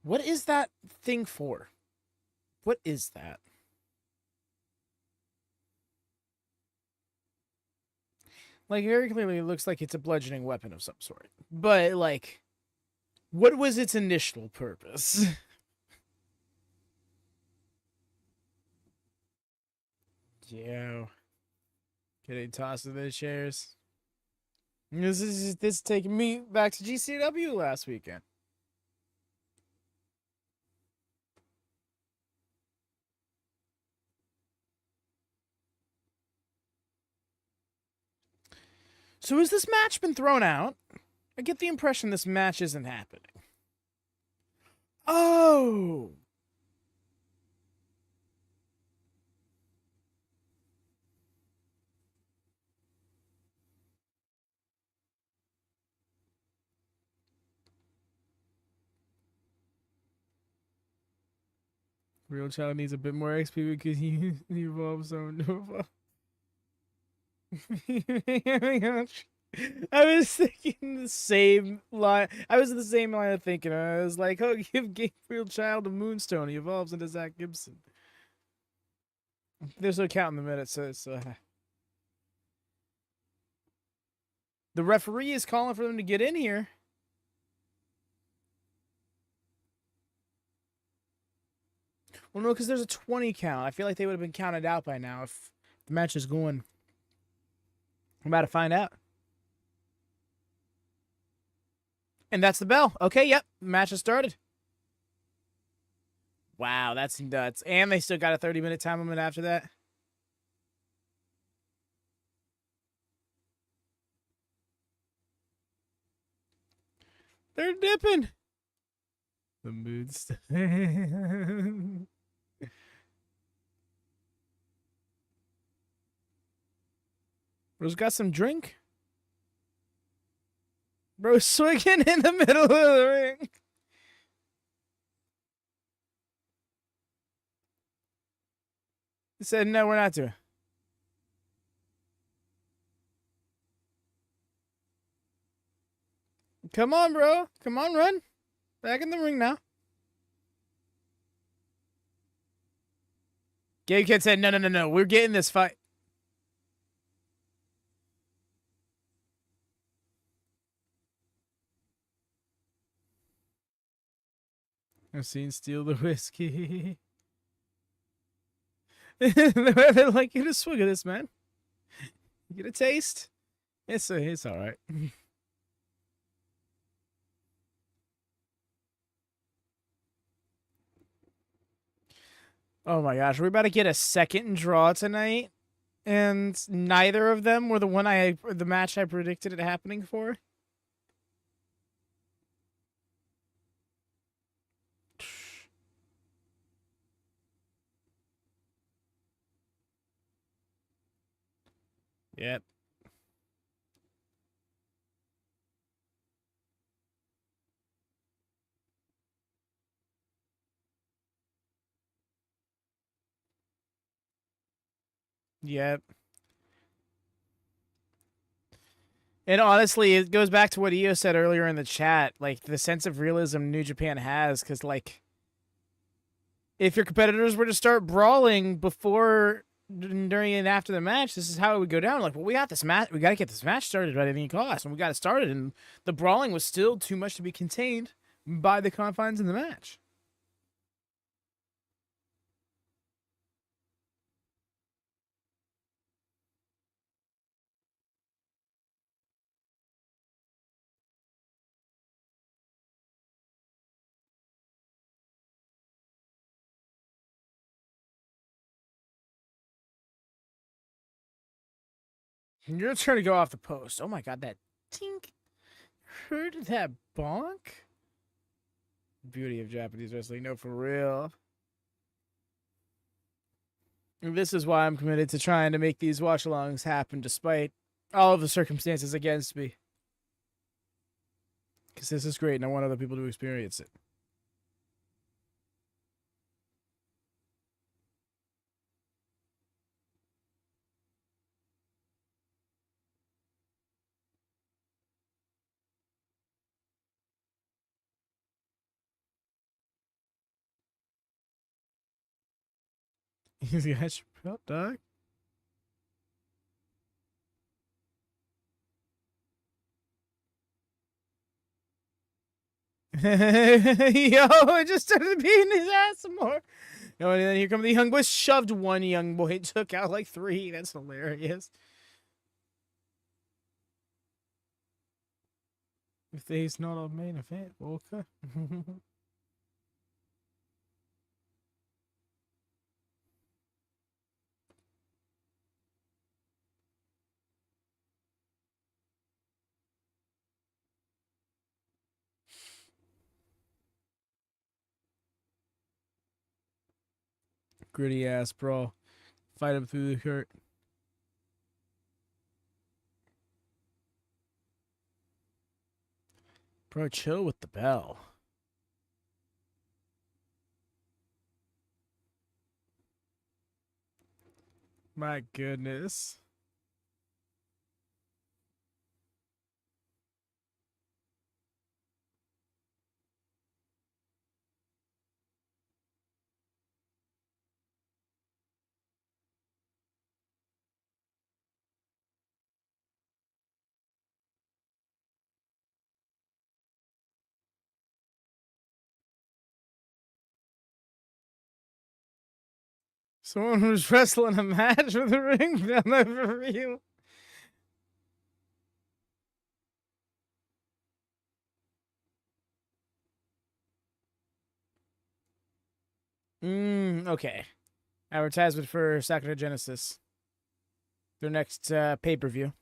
What is that thing for? What is that? Like, very clearly it looks like it's a bludgeoning weapon of some sort. But, like, what was its initial purpose? Yo. Getting tossed to the chairs. This is taking me back to GCW last weekend. So has this match been thrown out? I get the impression this match isn't happening. Oh! Real Child needs a bit more XP because he evolves so Nova. I was thinking the same line. I was in the same line of thinking. I was like, oh, give Gabriel Child a Moonstone. He evolves into Zach Gibson. There's no count in the minutes, so it's, the referee is calling for them to get in here. Well, no, because there's a 20 count. I feel like they would have been counted out by now if the match is going. I'm about to find out. And that's the bell. Okay, yep. Match has started. Wow, that's nuts. And they still got a 30-minute time limit after that. They're dipping. The mood's. Bro's got some drink. Bro's swigging in the middle of the ring. He said, no, we're not doing. Come on, bro. Come on, run. Back in the ring now. Gabe Kid said, no. We're getting this fight. I've seen Steal the Whiskey. They're like, get a swig of this, man. You get a taste. It's all right. Oh my gosh, we're about to get a second draw tonight, and neither of them were the match I predicted it happening for. Yep. Yep. And honestly, it goes back to what Io said earlier in the chat, like the sense of realism New Japan has, because like if your competitors were to start brawling before, during, and after the match, this is how it would go down. Like, well, we got this match, we got to get this match started at any cost, and we got it started, and the brawling was still too much to be contained by the confines of the match. You're trying to go off the post. Oh my god, that tink. Heard that bonk? Beauty of Japanese wrestling. No, for real. This is why I'm committed to trying to make these watch-alongs happen despite all of the circumstances against me. Because this is great and I want other people to experience it. He's got your belt, dog. Yo, it just started beating his ass some more. Oh, and then here come the young boys. Shoved one young boy, took out like three. That's hilarious. If he's not a main event, Walker. Gritty ass, bro. Fight him through the hurt. Bro, chill with the bell. My goodness. Someone was wrestling a match with a ring down over real. Okay. Advertisement for Sakura Genesis. Their next pay-per-view.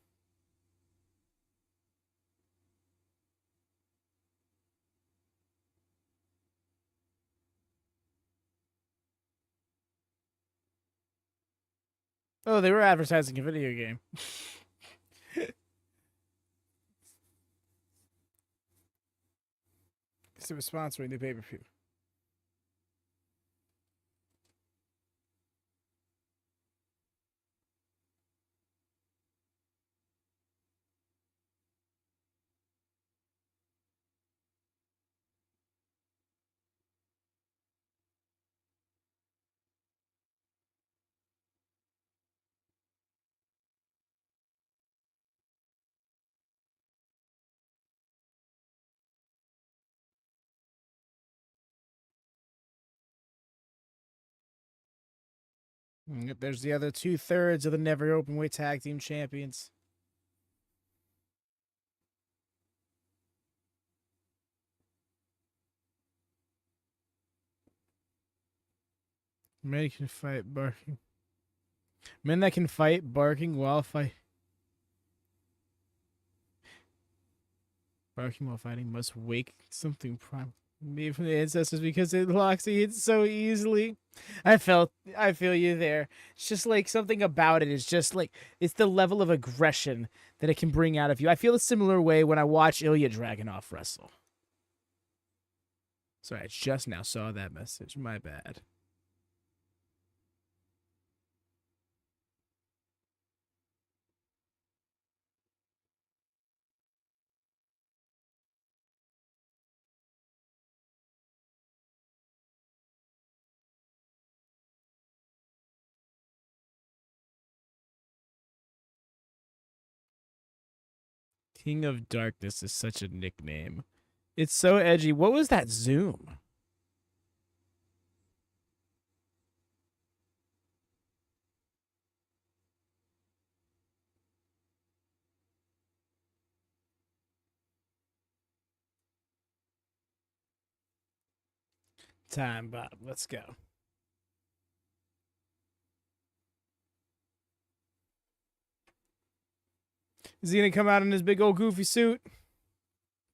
Oh, they were advertising a video game. It was sponsoring the pay-per-view. Yep, there's the other 2/3 of the Never Openweight Tag Team Champions. Men can fight barking. Men that can fight barking while fight. Barking while fighting must wake something prime. Maybe from the ancestors because it locks it so easily. I feel you there. It's just like something about it is just like it's the level of aggression that it can bring out of you. I feel a similar way when I watch Ilya Dragunov wrestle. Sorry, I just now saw that message. My bad. King of Darkness is such a nickname. It's so edgy. What was that zoom? Time, Bob. Let's go. Is he gonna come out in his big old goofy suit?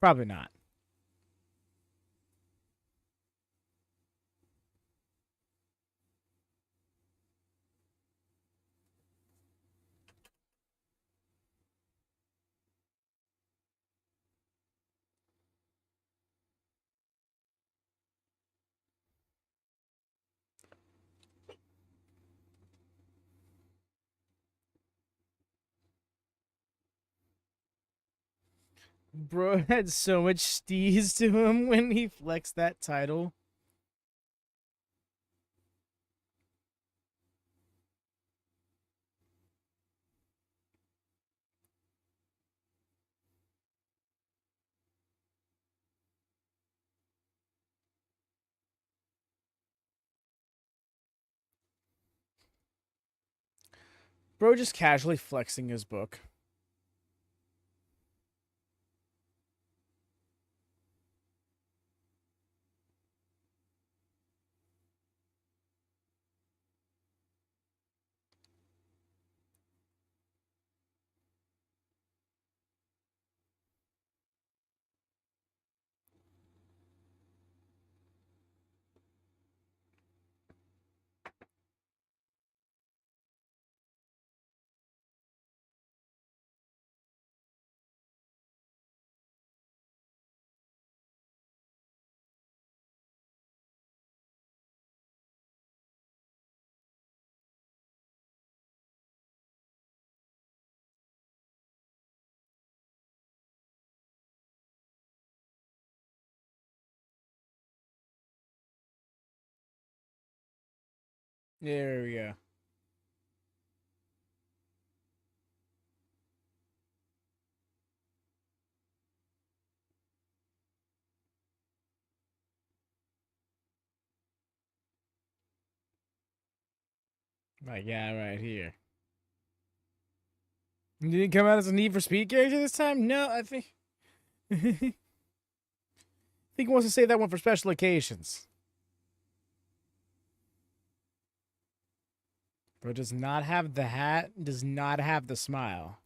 Probably not. Bro had so much steez to him when he flexed that title. Bro just casually flexing his book. There we go. My guy right here. Did he come out as a Need for Speed character this time? No, I think... I think he wants to save that one for special occasions. Bro does not have the hat, does not have the smile.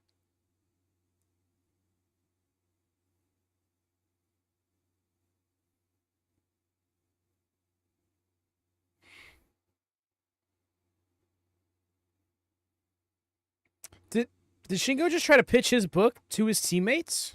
Did Shingo just try to pitch his book to his teammates?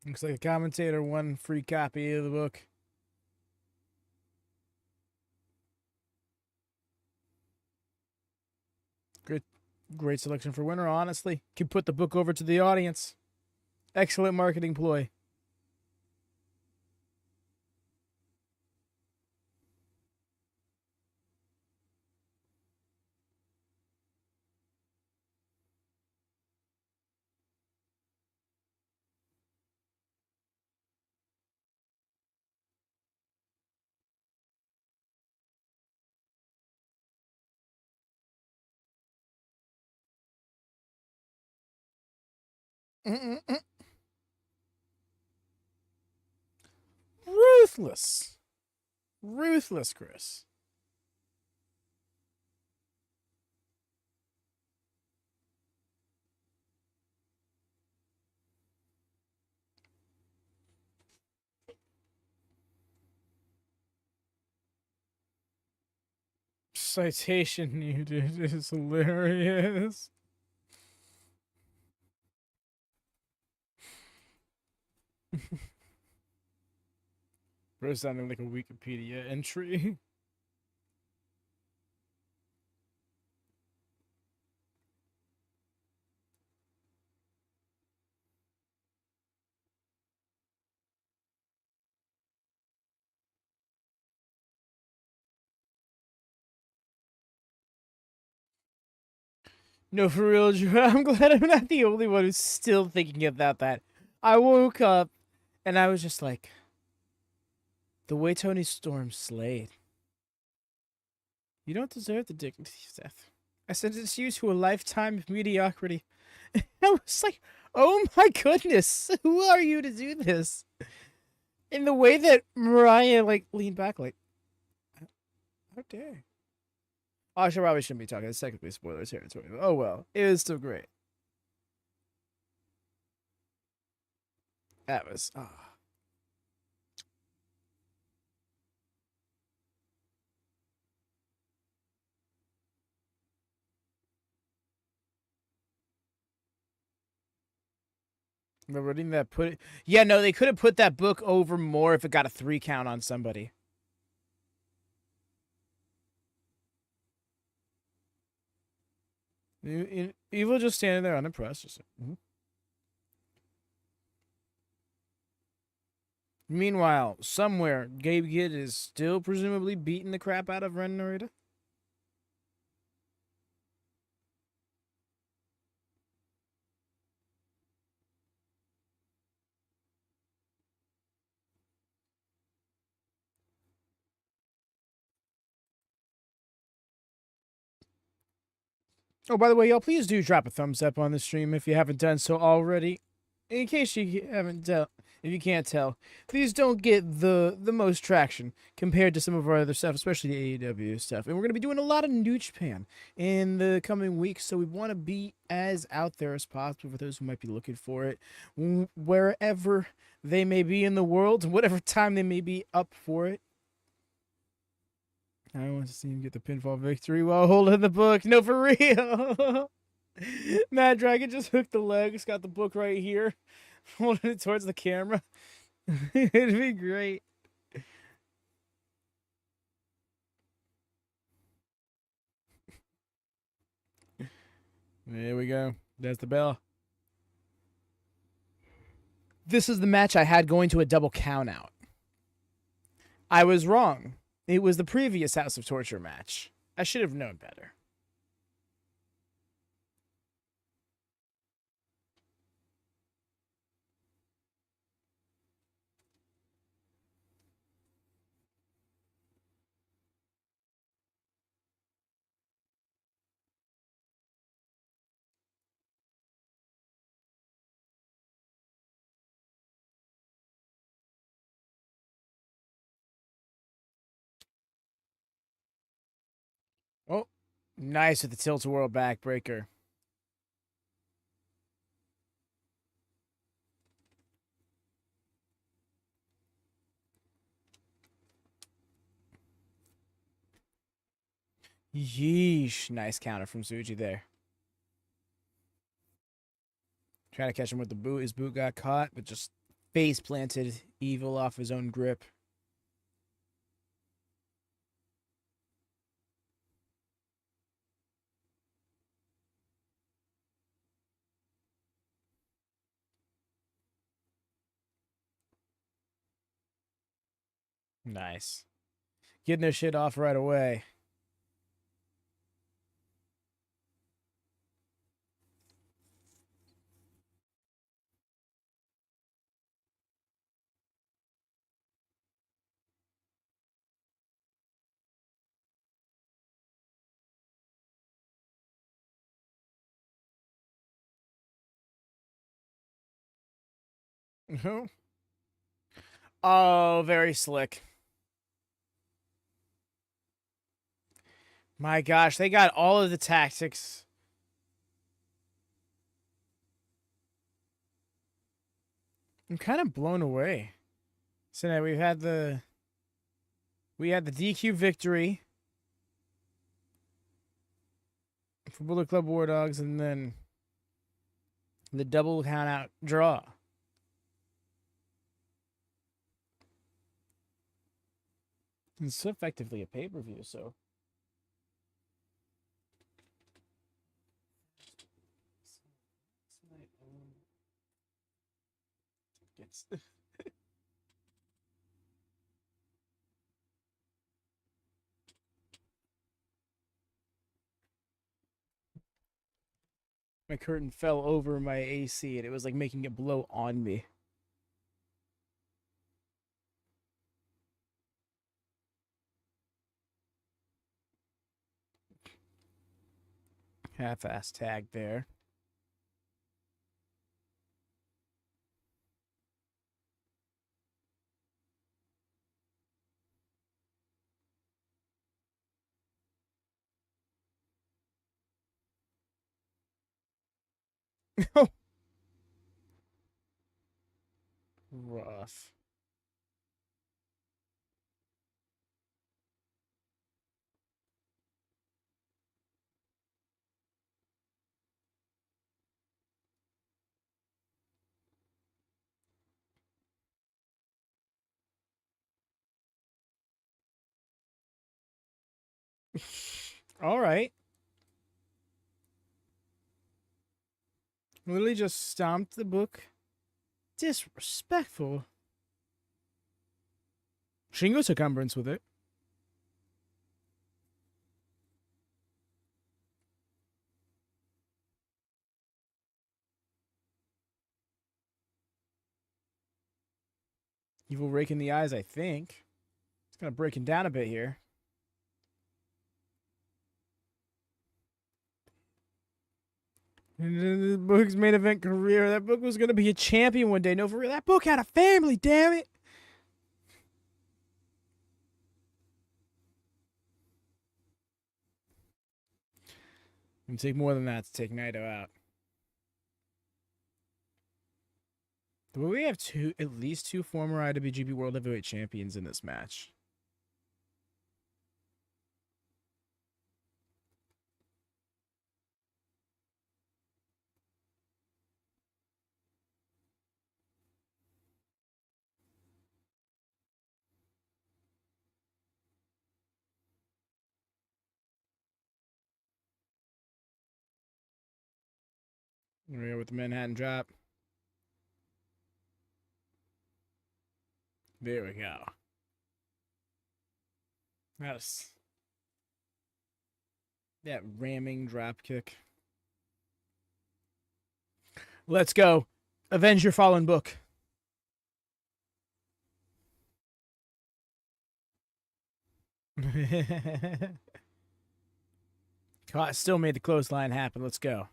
Looks like a commentator won free copy of the book. Great selection for winter, honestly. Can put the book over to the audience. Excellent marketing ploy. Ruthless. Ruthless, Chris. Citation needed is hilarious. Bro sounding like a Wikipedia entry. No, for real, Drew. I'm glad I'm not the only one who's still thinking about that. I woke up and I was just like, the way Tony Storm slayed. You don't deserve the dignity of death. I sentence you to a lifetime of mediocrity. I was like, oh my goodness, who are you to do this? In the way that Mariah like leaned back, like, how dare? Oh, I probably shouldn't be talking. It's technically spoiler territory. Oh well, it was still great. That was Remember reading that put it. Yeah, no, they could have put that book over more if it got a 3 count on somebody. Evil just standing there unimpressed. Just, Meanwhile, somewhere, Gabe Kid is still presumably beating the crap out of Ren Narita. Oh, by the way, y'all, please do drop a thumbs up on the stream if you haven't done so already. In case you haven't if you can't tell, these don't get the most traction compared to some of our other stuff, especially the AEW stuff. And we're going to be doing a lot of New Japan in the coming weeks, so we want to be as out there as possible for those who might be looking for it, wherever they may be in the world, whatever time they may be up for it. I want to see him get the pinfall victory while holding the book. No, for real. Mad Dragon just hooked the legs, got the book right here, holding it towards the camera. It'd be great. There we go. That's the bell. This is the match I had going to a double count out. I was wrong. It was the previous House of Torture match. I should have known better. Oh, nice with the tilt-a-whirl backbreaker. Yeesh. Nice counter from Tsuji there. Trying to catch him with the boot. His boot got caught, but just face planted Evil off his own grip. Nice. Getting their shit off right away. Oh, very slick. My gosh, they got all of the tactics. I'm kind of blown away. So now we had the DQ victory for Bullet Club War Dogs, and then the double count out draw. It's effectively a pay-per-view, so. Gets. My curtain fell over my AC, and it was like making it blow on me. Half-ass tag there. Rough. All right. Literally just stomped the book. Disrespectful. Shingo took umbrance with it. Evil rake in the eyes, I think. It's kind of breaking down a bit here. The book's main event career. That book was going to be a champion one day. No, for real. That book had a family, damn it. It would take more than that to take Naito out. Will we have at least two former IWGP World Heavyweight Champions in this match? Here we go with the Manhattan drop. There we go. That ramming drop kick. Let's go. Avenge your fallen book. Still made the clothesline happen. Let's go.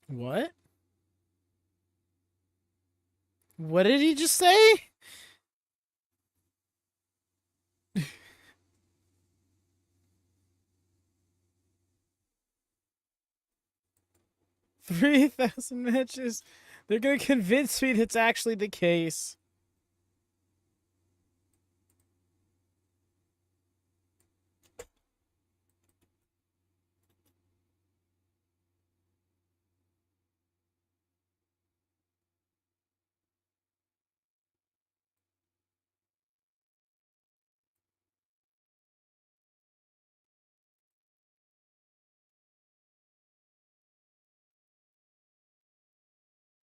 What? What did he just say? $3,000 matches. They're gonna convince me that's actually the case.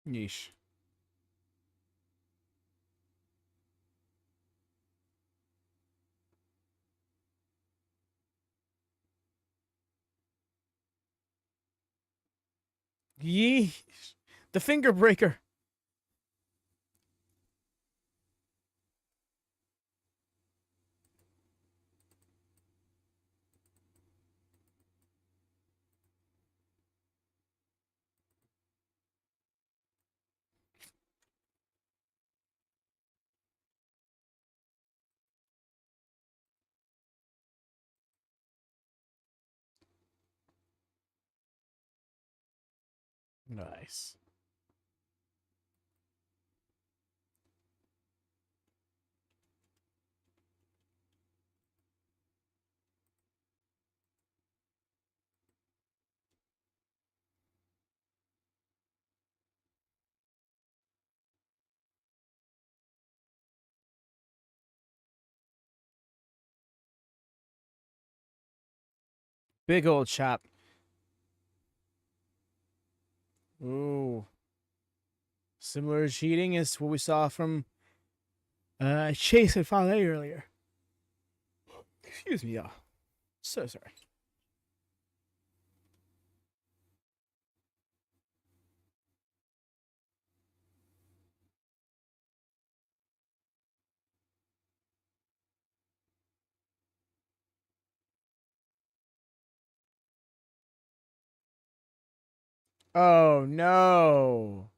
Yeesh. Yee. The finger breaker. Nice. Big old chop. Ooh. Similar cheating is what we saw from Chase and Fale earlier. Excuse me, y'all. So sorry. Oh no.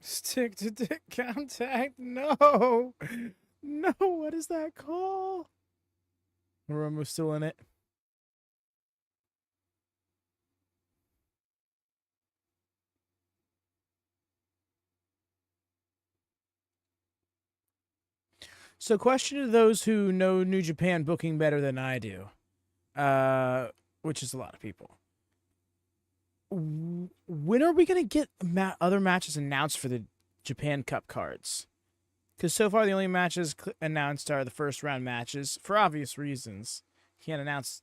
Stick to dick contact. No. No, what is that called? Hiromu's still in it. So, question to those who know New Japan booking better than I do, which is a lot of people. When are we going to get other matches announced for the Japan Cup cards? Because so far the only matches announced are the first round matches for obvious reasons. Can't announce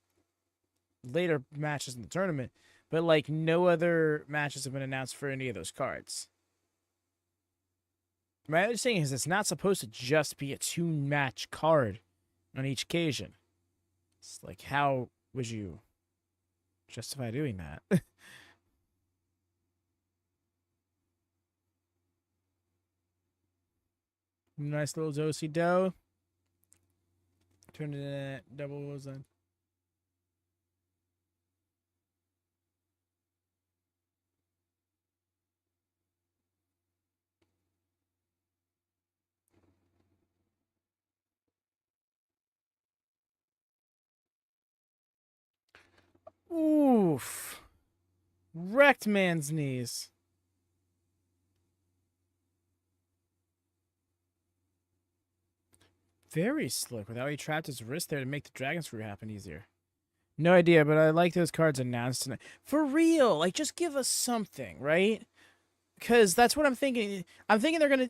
later matches in the tournament, but like no other matches have been announced for any of those cards. My understanding is it's not supposed to just be a 2-match card on each occasion. It's like, how would you justify doing that? Nice little dosey do. Turn it in double was on. Oof. Wrecked man's knees. Very slick with how he trapped his wrist there to make the dragon screw happen easier. No idea, but I like those cards announced tonight. For real, like just give us something, right? Because that's what I'm thinking. I'm thinking they're gonna,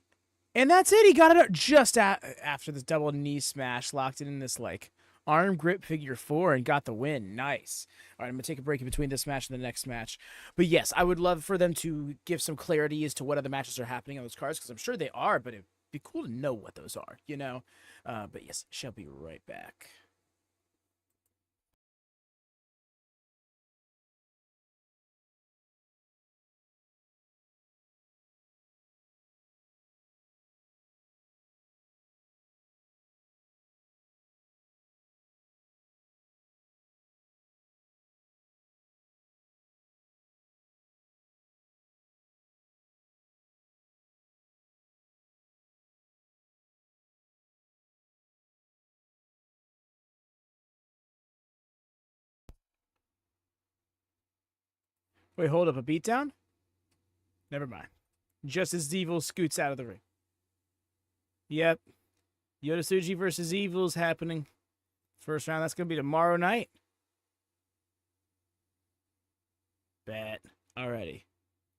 and that's it. He got it out just after this double knee smash, locked it in this like arm grip figure 4 and got the win. Nice. All right, I'm gonna take a break in between this match and the next match. But yes, I would love for them to give some clarity as to what other matches are happening on those cards because I'm sure they are, but it'd be cool to know what those are, you know. But yes, shall be right back. Wait, hold up, a beatdown? Never mind. Just as Evil scoots out of the ring. Yep. Yoda versus Evil's happening. First round, that's going to be tomorrow night. Bet. Alrighty.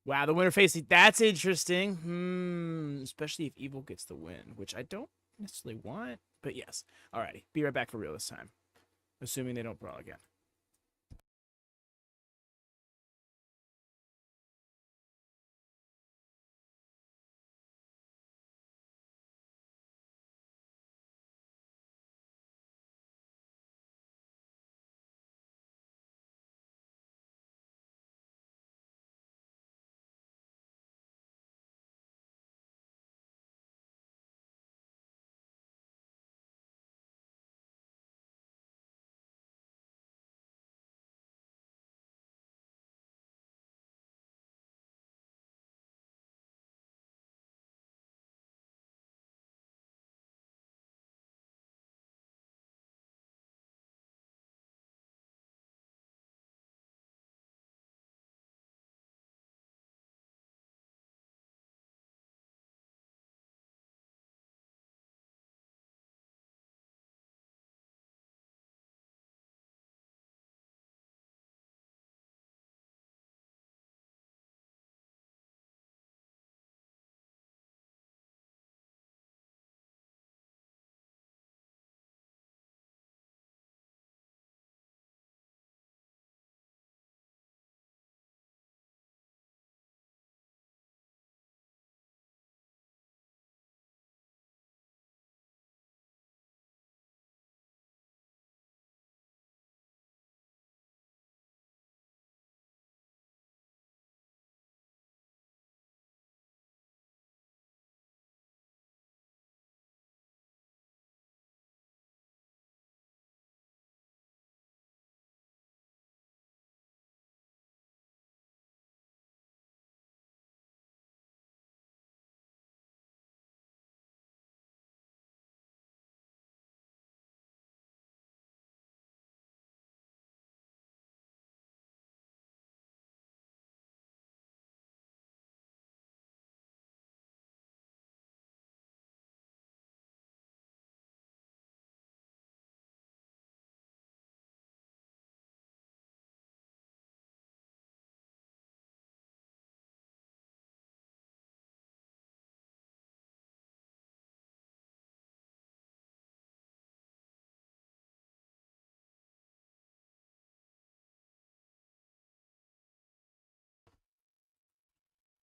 Wow, the winner facing. That's interesting. Especially if Evil gets the win, which I don't necessarily want. But yes. Alrighty. Be right back for real this time. Assuming they don't brawl again.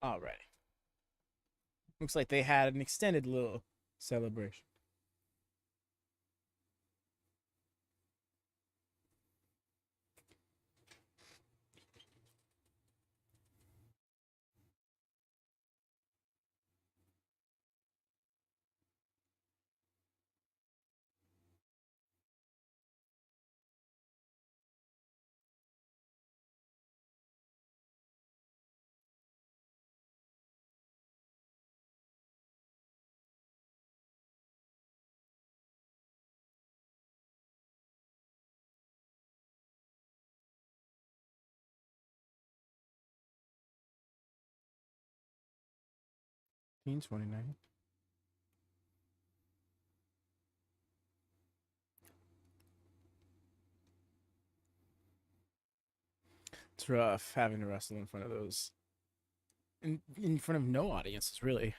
All right. Looks like they had an extended little celebration. Team 29. It's rough having to wrestle in front of those. In front of no audiences, really.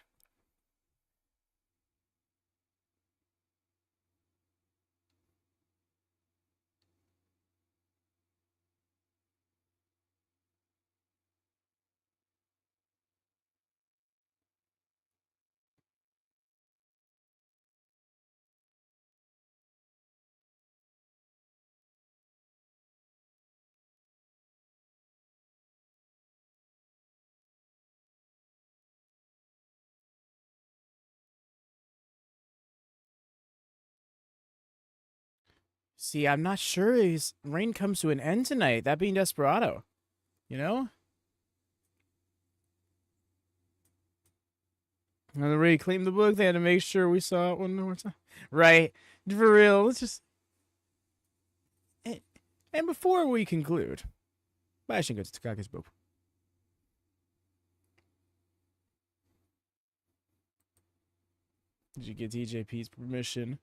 See, I'm not sure his reign comes to an end tonight. That being Desperado. You know? And they reclaimed the book. They had to make sure we saw it one more time. Right. For real. Let's just. And before we conclude, I should go to Takake's book. Did you get TJP's permission?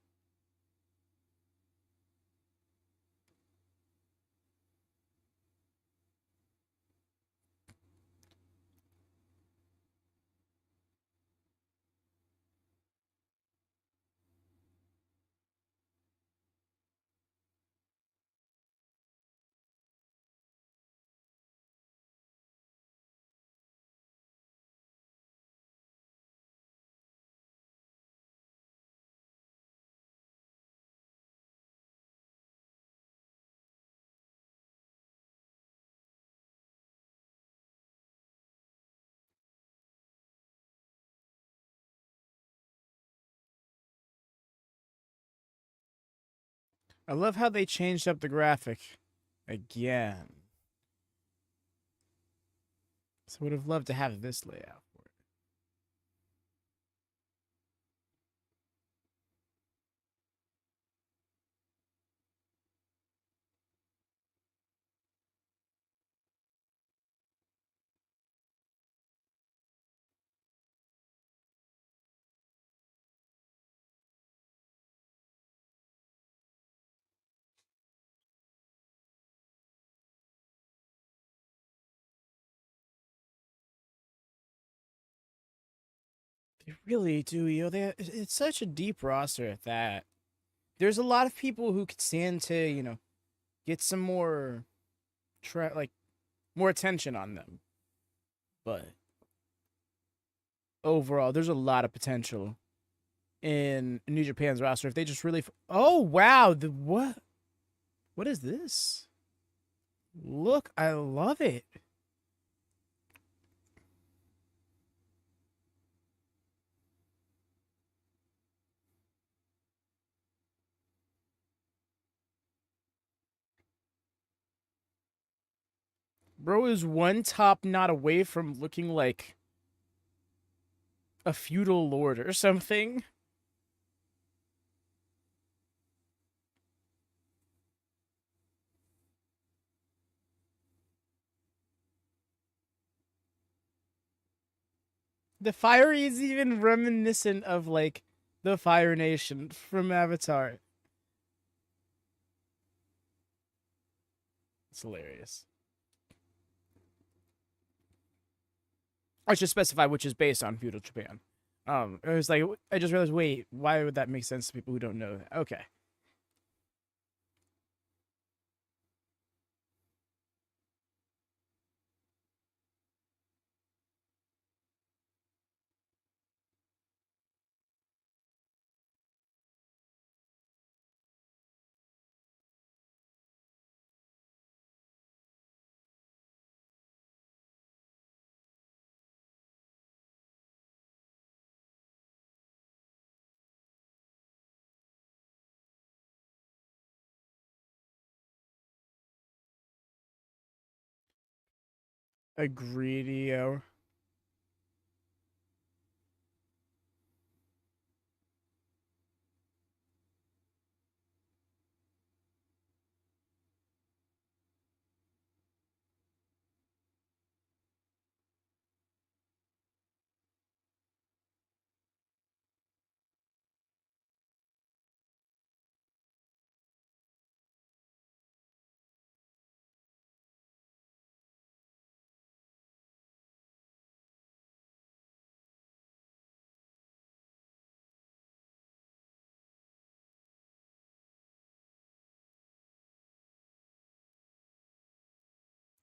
I love how they changed up the graphic again. So I would have loved to have this layout for it. They really do, yo. It's such a deep roster at that. There's a lot of people who could stand to, get some more, more attention on them. But overall, there's a lot of potential in New Japan's roster if they just really. Oh wow, the what? What is this? Look, I love it. Bro is one top knot away from looking like a feudal lord or something. The fire is even reminiscent of like the Fire Nation from Avatar. It's hilarious. I should specify which is based on feudal Japan. It was like I just realized. Wait, why would that make sense to people who don't know that? Okay. Agreed.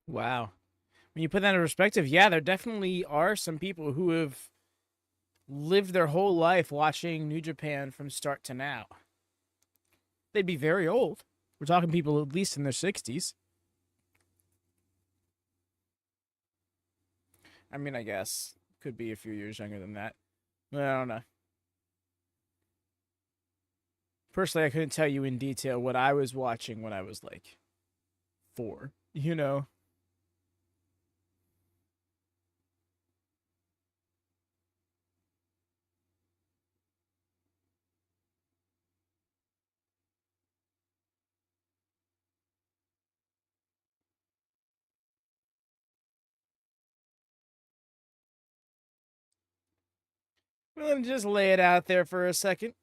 Wow. When you put that in perspective, yeah, there definitely are some people who have lived their whole life watching New Japan from start to now. They'd be very old. We're talking people at least in their 60s. I mean, I guess. Could be a few years younger than that. I don't know. Personally, I couldn't tell you in detail what I was watching when I was like 4, you know? Well, let me just lay it out there for a second.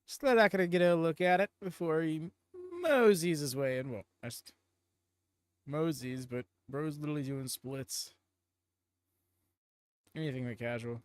Just let Taka get a look at it before he moseys his way in. Well, just moseys, but bro's literally doing splits. Anything but casual.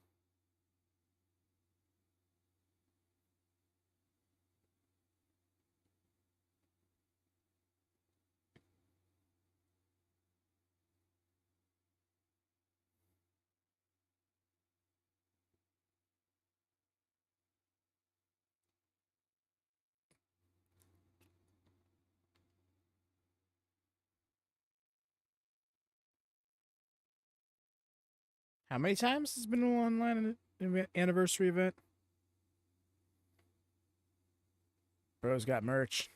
How many times has been online in an anniversary event? Bro's got merch.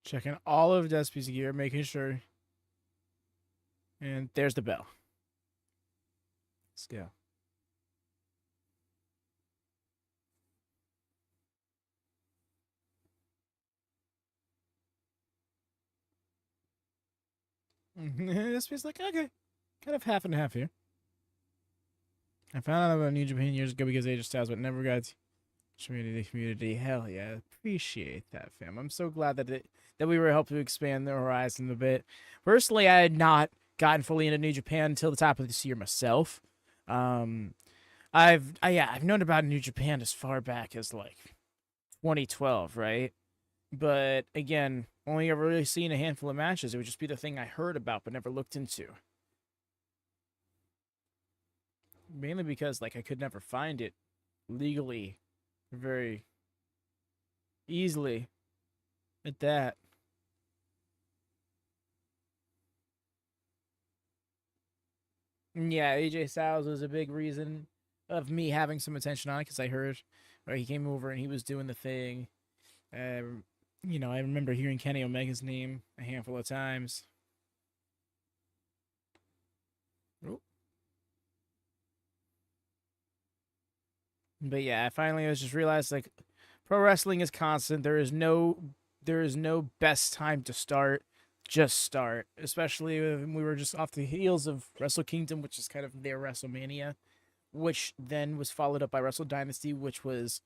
Checking all of Despy's gear, making sure. And there's the bell. Let's go. Despy's like, okay. Kind of half and half here. I found out about New Japan years ago because Age of Styles, but never got community. Hell yeah, appreciate that, fam. I'm so glad that we were able to expand their horizon a bit. Personally, I had not gotten fully into New Japan until the top of this year myself. I've known about New Japan as far back as like 2012, right? But again, only ever really seen a handful of matches. It would just be the thing I heard about but never looked into. Mainly because like I could never find it legally very easily at that. Yeah, AJ Styles was a big reason of me having some attention on it because I heard he came over and he was doing the thing. I remember hearing Kenny Omega's name a handful of times. Oh. But yeah, I finally was just realized like pro wrestling is constant. There is no best time to start. Just start, especially when we were just off the heels of Wrestle Kingdom, which is kind of their WrestleMania, which then was followed up by Wrestle Dynasty, which was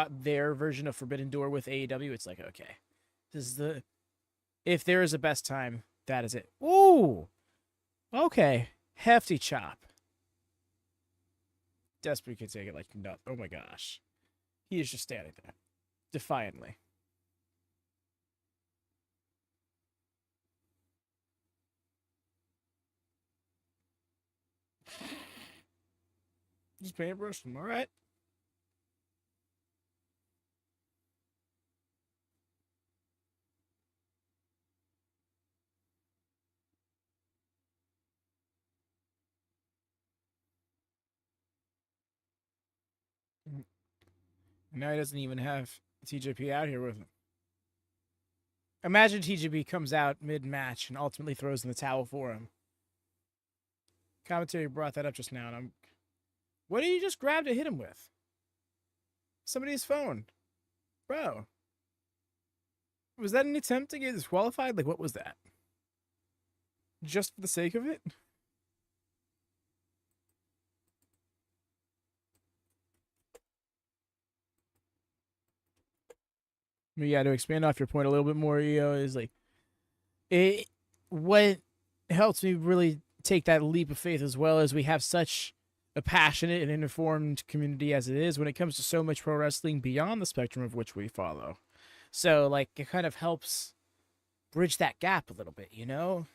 their version of Forbidden Door with AEW. It's like, okay, this is if there is a best time, that is it. Ooh, okay, hefty chop. Desperate could take it like nothing. Oh my gosh. He is just standing there, defiantly. Just paintbrush him, alright. Now he doesn't even have TJP out here with him. Imagine TJP comes out mid-match and ultimately throws in the towel for him. Commentary brought that up just now, and I'm... What did he just grab to hit him with? Somebody's phone. Bro. Was that an attempt to get disqualified? Like, what was that? Just for the sake of it? But yeah, to expand off your point a little bit more, is like... What helps me really take that leap of faith as well is we have such a passionate and informed community as it is when it comes to so much pro wrestling beyond the spectrum of which we follow. So, like, it kind of helps bridge that gap a little bit, you know?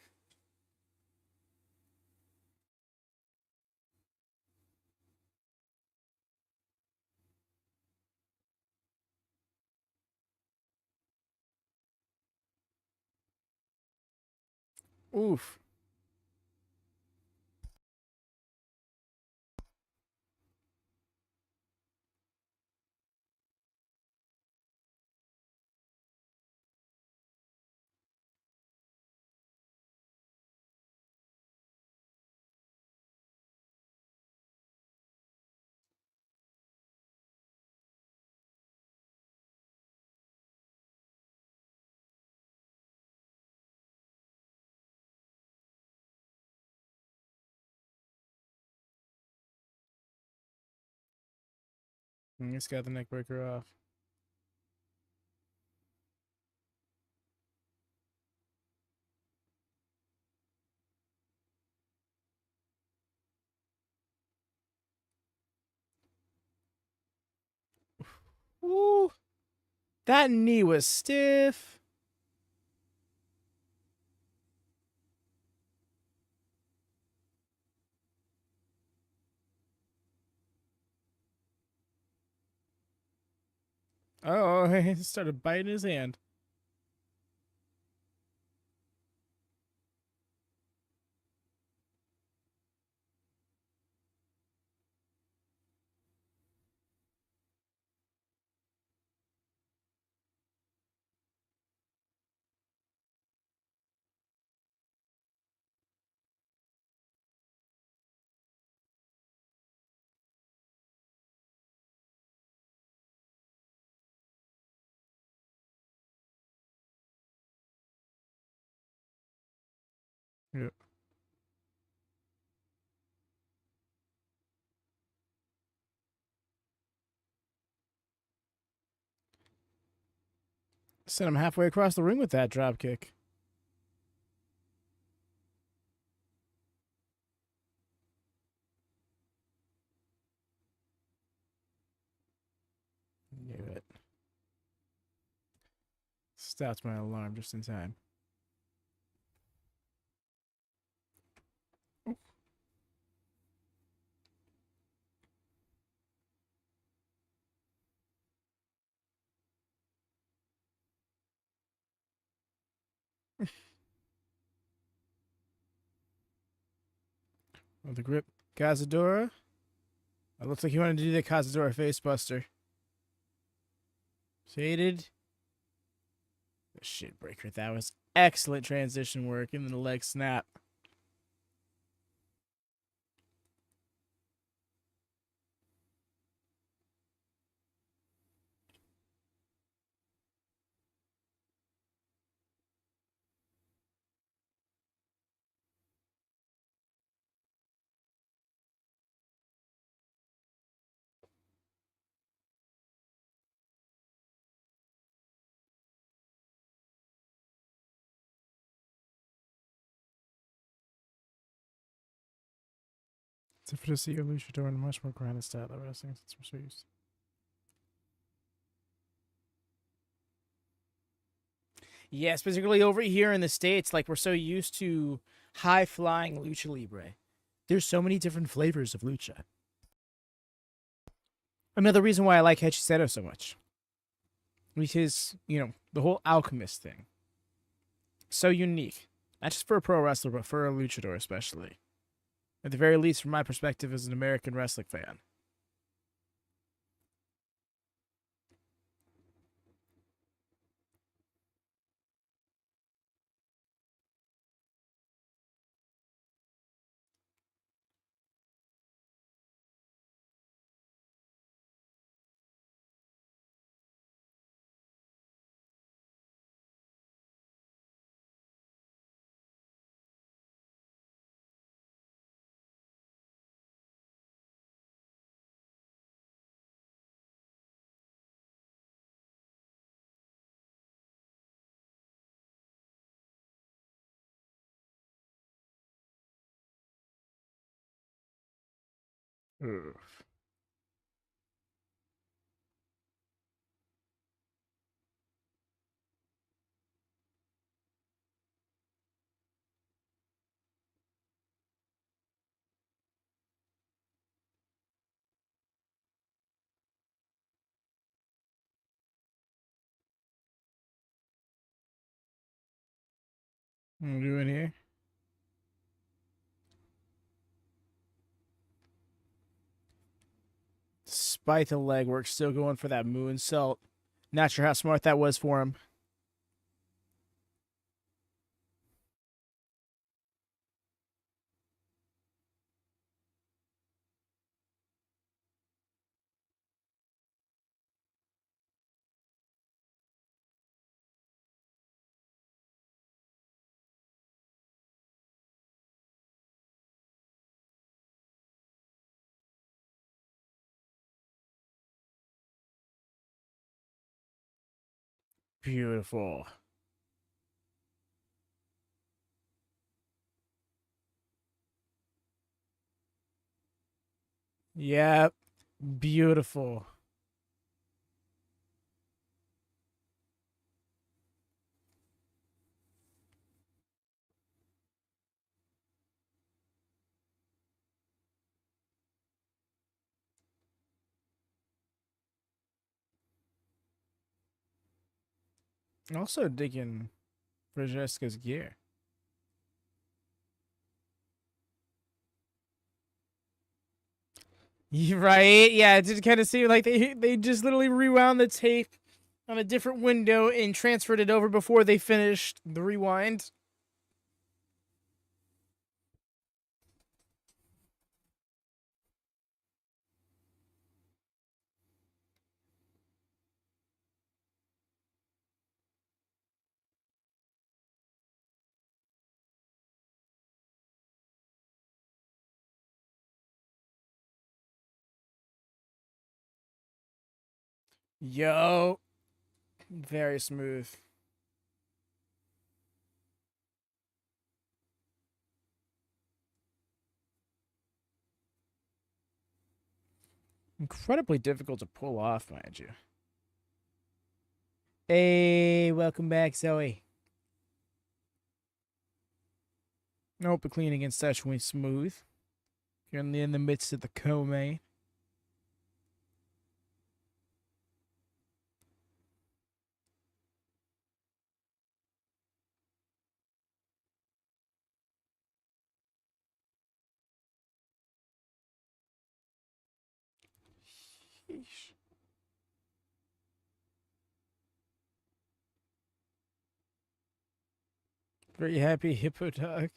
Oof. He's got the neck breaker off. Ooh. That knee was stiff. Oh, he started biting his hand. Yeah. Sent him halfway across the ring with that drop kick. Knew it. Stopped my alarm just in time. Well, the grip. Cazadora. It looks like he wanted to do the Cazadora facebuster. Shaded. The shit breaker. That was excellent transition work. And then the leg snap. different to see a luchador in a much more grounded style of wrestling since we're so used. Yes, particularly over here in the States, like we're so used to high-flying lucha libre. There's so many different flavors of lucha. Another reason why I like Hechicero so much. Because, you know, the whole alchemist thing. So unique. Not just for a pro wrestler, but for a luchador especially. At the very least, from my perspective as an American wrestling fan. Oof. What am I doing here? Despite the legwork, still going for that moonsault. Not sure how smart that was for him. Beautiful. Yep. Beautiful. Also digging Francesca's gear. Right? Yeah, it did kind of seem like they just literally rewound the tape on a different window and transferred it over before they finished the rewind. Yo. Very smooth. Incredibly difficult to pull off, mind you. Hey, welcome back, Zoe. Nope, but clean against Session smooth. You're in the midst of the co-main. Sheesh. Very happy hippo dog.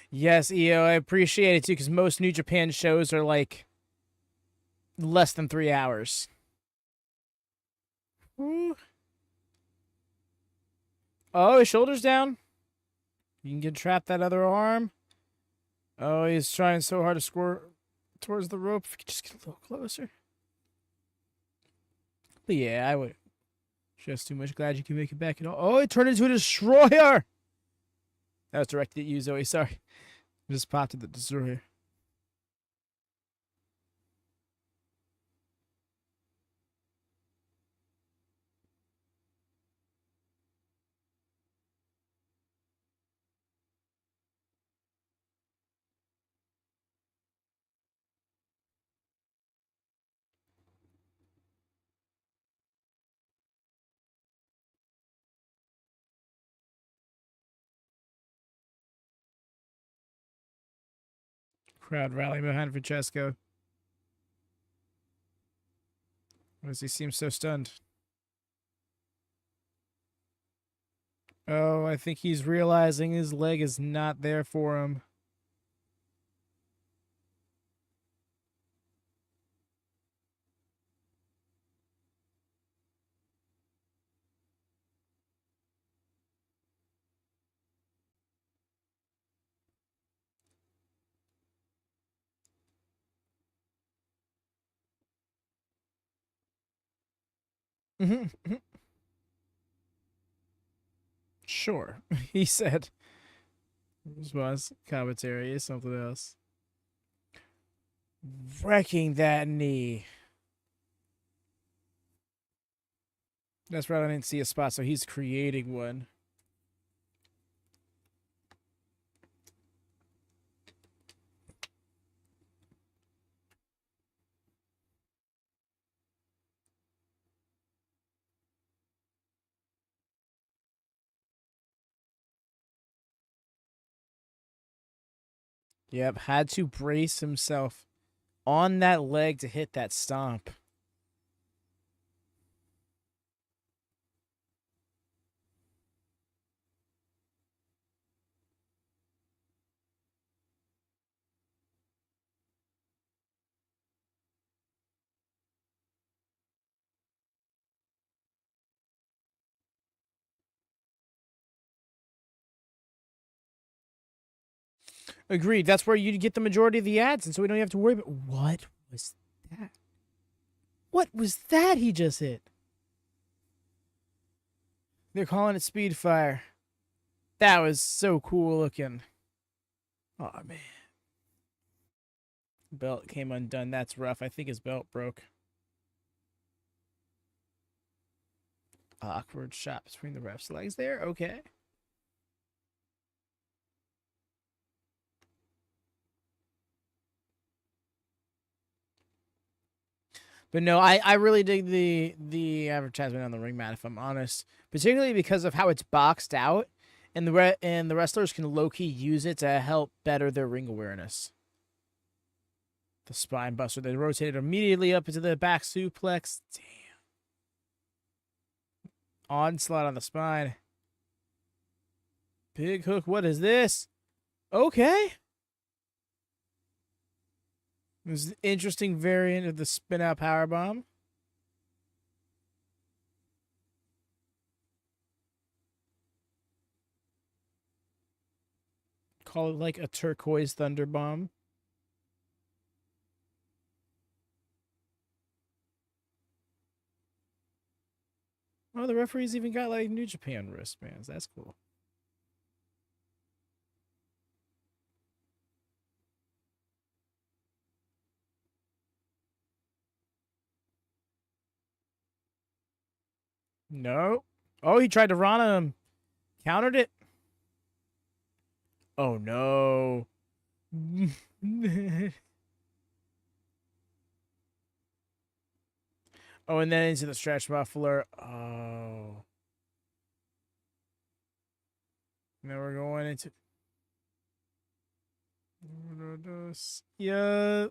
Yes, EO, I appreciate it too, because most New Japan shows are like less than 3 hours. Ooh. Oh, his shoulder's down. You can get trap that other arm. Oh, he's trying so hard to score towards the rope. If he could just get a little closer. But yeah, I would. Just too much. Glad you can make it back at all. Oh, it turned into a destroyer. That was directed at you, Zoe. Sorry. Just popped at the destroyer. Crowd rallying behind Francesco. Why does he seem so stunned? Oh, I think he's realizing his leg is not there for him. Sure, he said. Response, commentary, is something else. Wrecking that knee. That's right, I didn't see a spot, so he's creating one. Yep, had to brace himself on that leg to hit that stomp. Agreed. That's where you get the majority of the ads, and so we don't have to worry about. What was that? What was that he just hit? They're calling it speed fire. That was so cool looking. Oh man. Belt came undone. That's rough. I think his belt broke. Awkward shot between the ref's legs there. Okay. But no, I really dig the advertisement on the ring mat, if I'm honest. Particularly because of how it's boxed out, and the wrestlers can low key use it to help better their ring awareness. The spine buster. They rotated immediately up into the back suplex. Damn. Onslaught on the spine. Big hook. What is this? Okay. This is an interesting variant of the spin out powerbomb. Call it like a turquoise thunder bomb. Oh, the referee's even got like New Japan wristbands. That's cool. No. Oh, he tried to Rana him. Countered it. Oh, no. Oh, and then into the stretch muffler. Oh. Now we're going into... Yeah.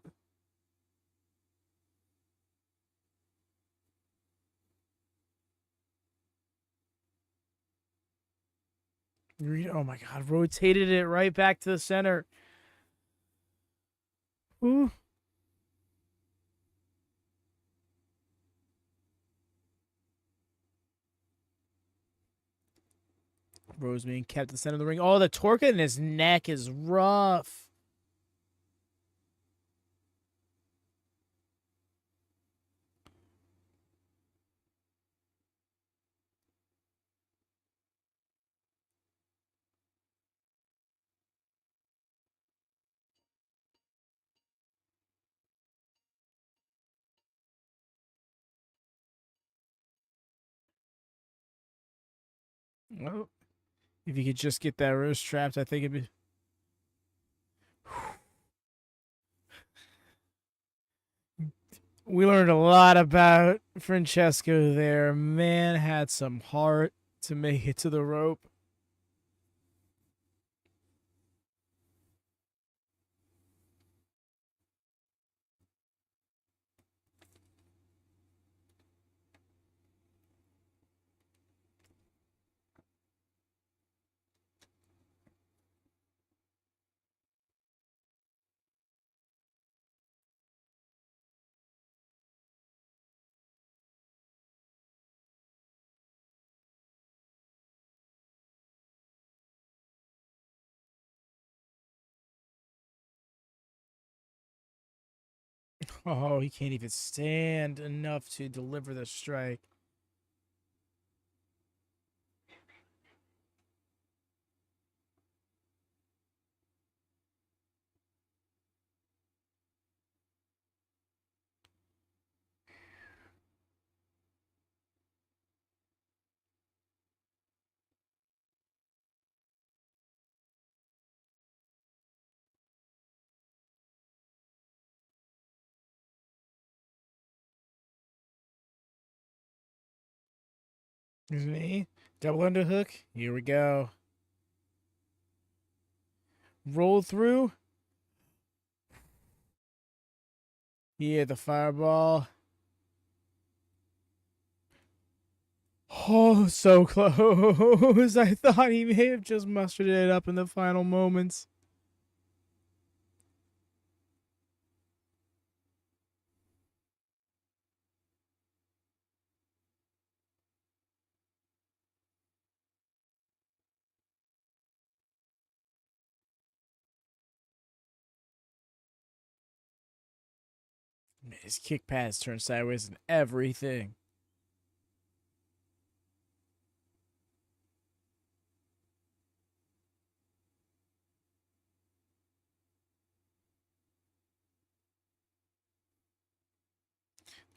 Oh my god, rotated it right back to the center. Ooh. Roseman kept the center of the ring. Oh, the torque in his neck is rough. Well, if you could just get that wrist trapped, I think it'd be... We learned a lot about Francesco there. Man had some heart to make it to the rope. Oh, he can't even stand enough to deliver the strike. Excuse me. Double underhook. Here we go. Roll through. Yeah, the fireball. Oh, so close. I thought he may have just mustered it up in the final moments. Man, his kick pads turned sideways and everything.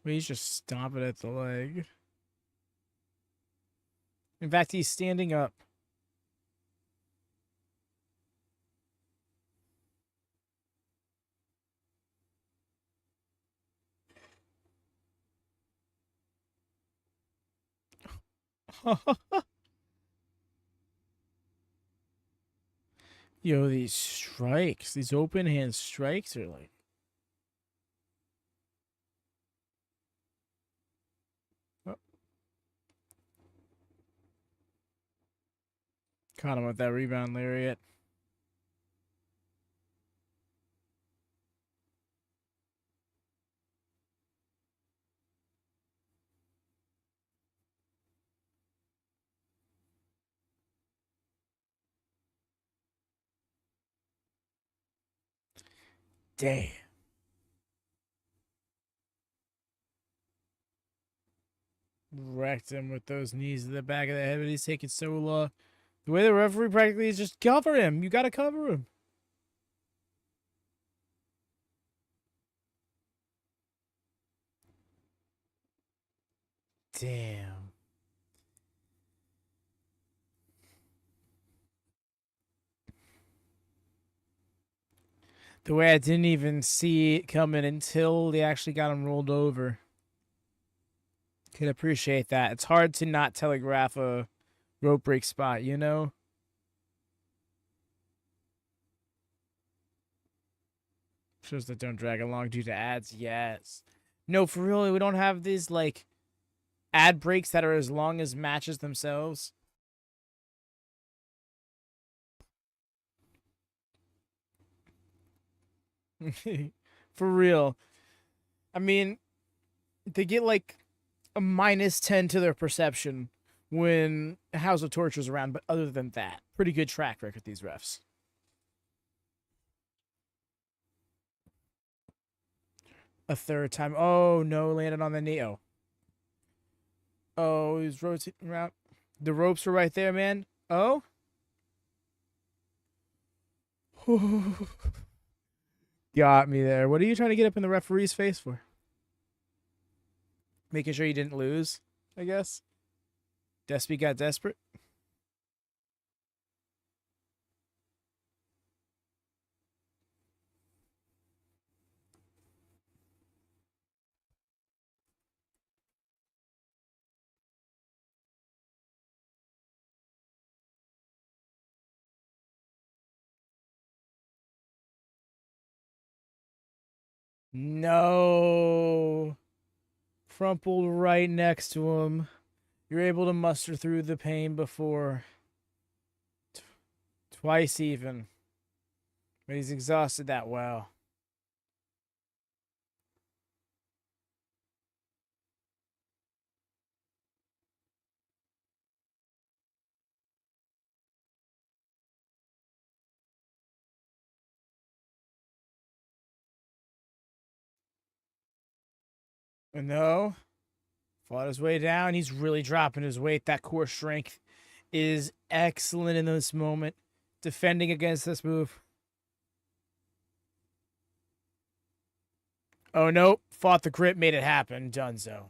But he's just stomping at the leg. In fact, he's standing up. Yo, these strikes, these open hand strikes are like... Oh. Caught him with that rebound lariat. Damn. Wrecked him with those knees to the back of the head, but he's taking so low. The way the referee practically is just cover him. You got to cover him. Damn. The way I didn't even see it coming until they actually got him rolled over. Can appreciate that. It's hard to not telegraph a rope break spot, you know? Shows that don't drag along due to ads. Yes. No, for real, we don't have these, like, ad breaks that are as long as matches themselves. For real. I mean, they get, like, a -10 to their perception when House of Torture's around, but other than that, pretty good track record, these refs. A third time. Oh, no, landed on the knee. Oh, he's rotating around. The ropes are right there, man. Oh? Got me there. What are you trying to get up in the referee's face for? Making sure you didn't lose, I guess. Despy got desperate. No. Crumpled right next to him. You're able to muster through the pain before. Twice even. But he's exhausted that well. No. Fought his way down. He's really dropping his weight. That core strength is excellent in this moment. Defending against this move. Oh, nope. Fought the grip, made it happen. Dunzo.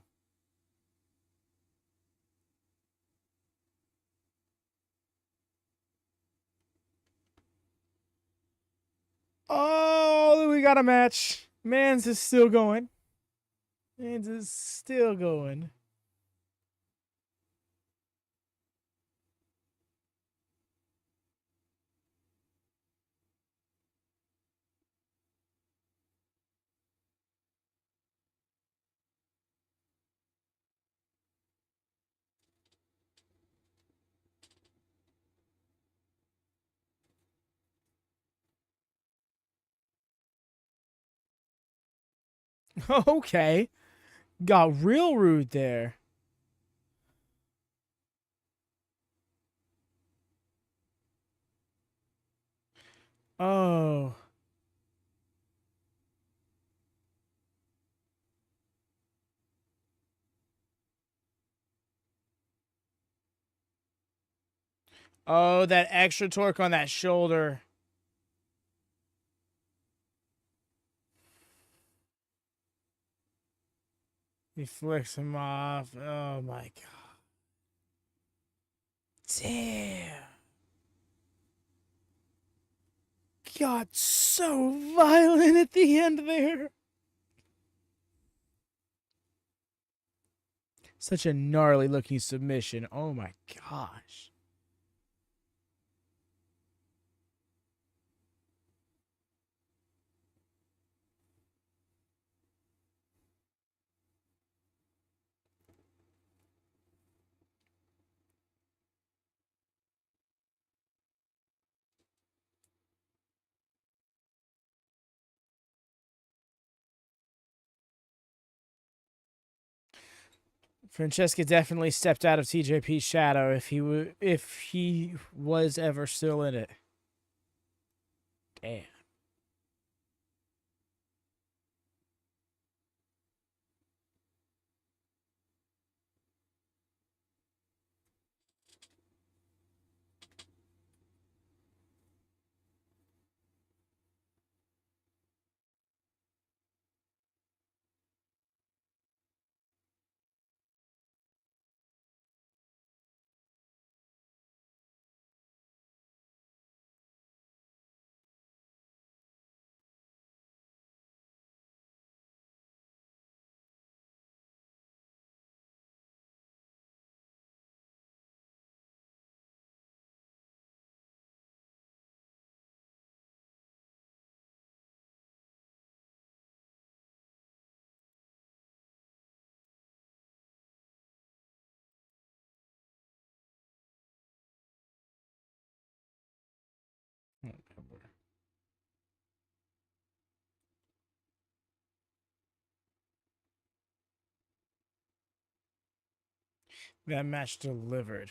Oh, we got a match. Mans is still going. Mans is still going. Okay. Got real rude there. Oh. Oh, that extra torque on that shoulder. He flicks him off. Oh my god. Damn. Got so violent at the end there. Such a gnarly looking submission. Oh my gosh. Francesca definitely stepped out of TJP's shadow if he was ever still in it. Damn. That match delivered.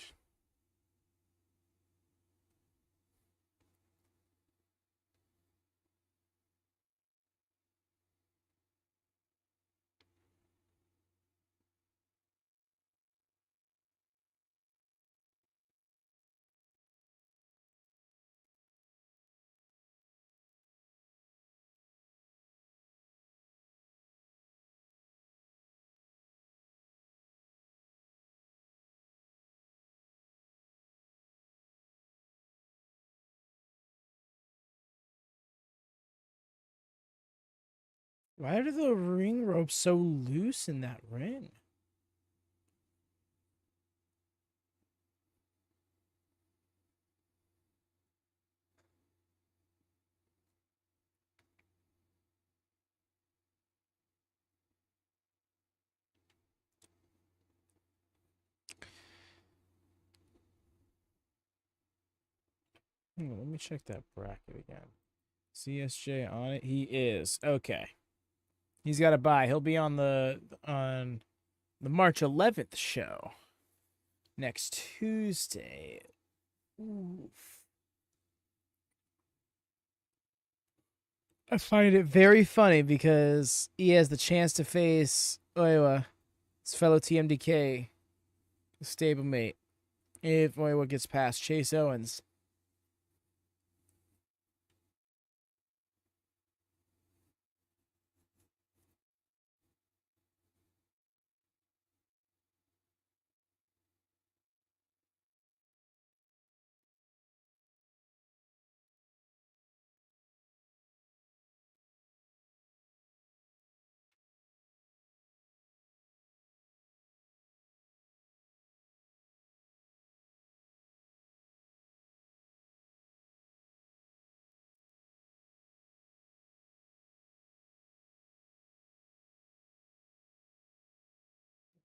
Why are the ring ropes so loose in that ring? Let me check that bracket again. CSJ on it. He is. Okay. He's got a bye. He'll be on the March 11th show next Tuesday. Oof. I find it very funny because he has the chance to face Oiwa, his fellow TMDK stablemate, if Oiwa gets past Chase Owens.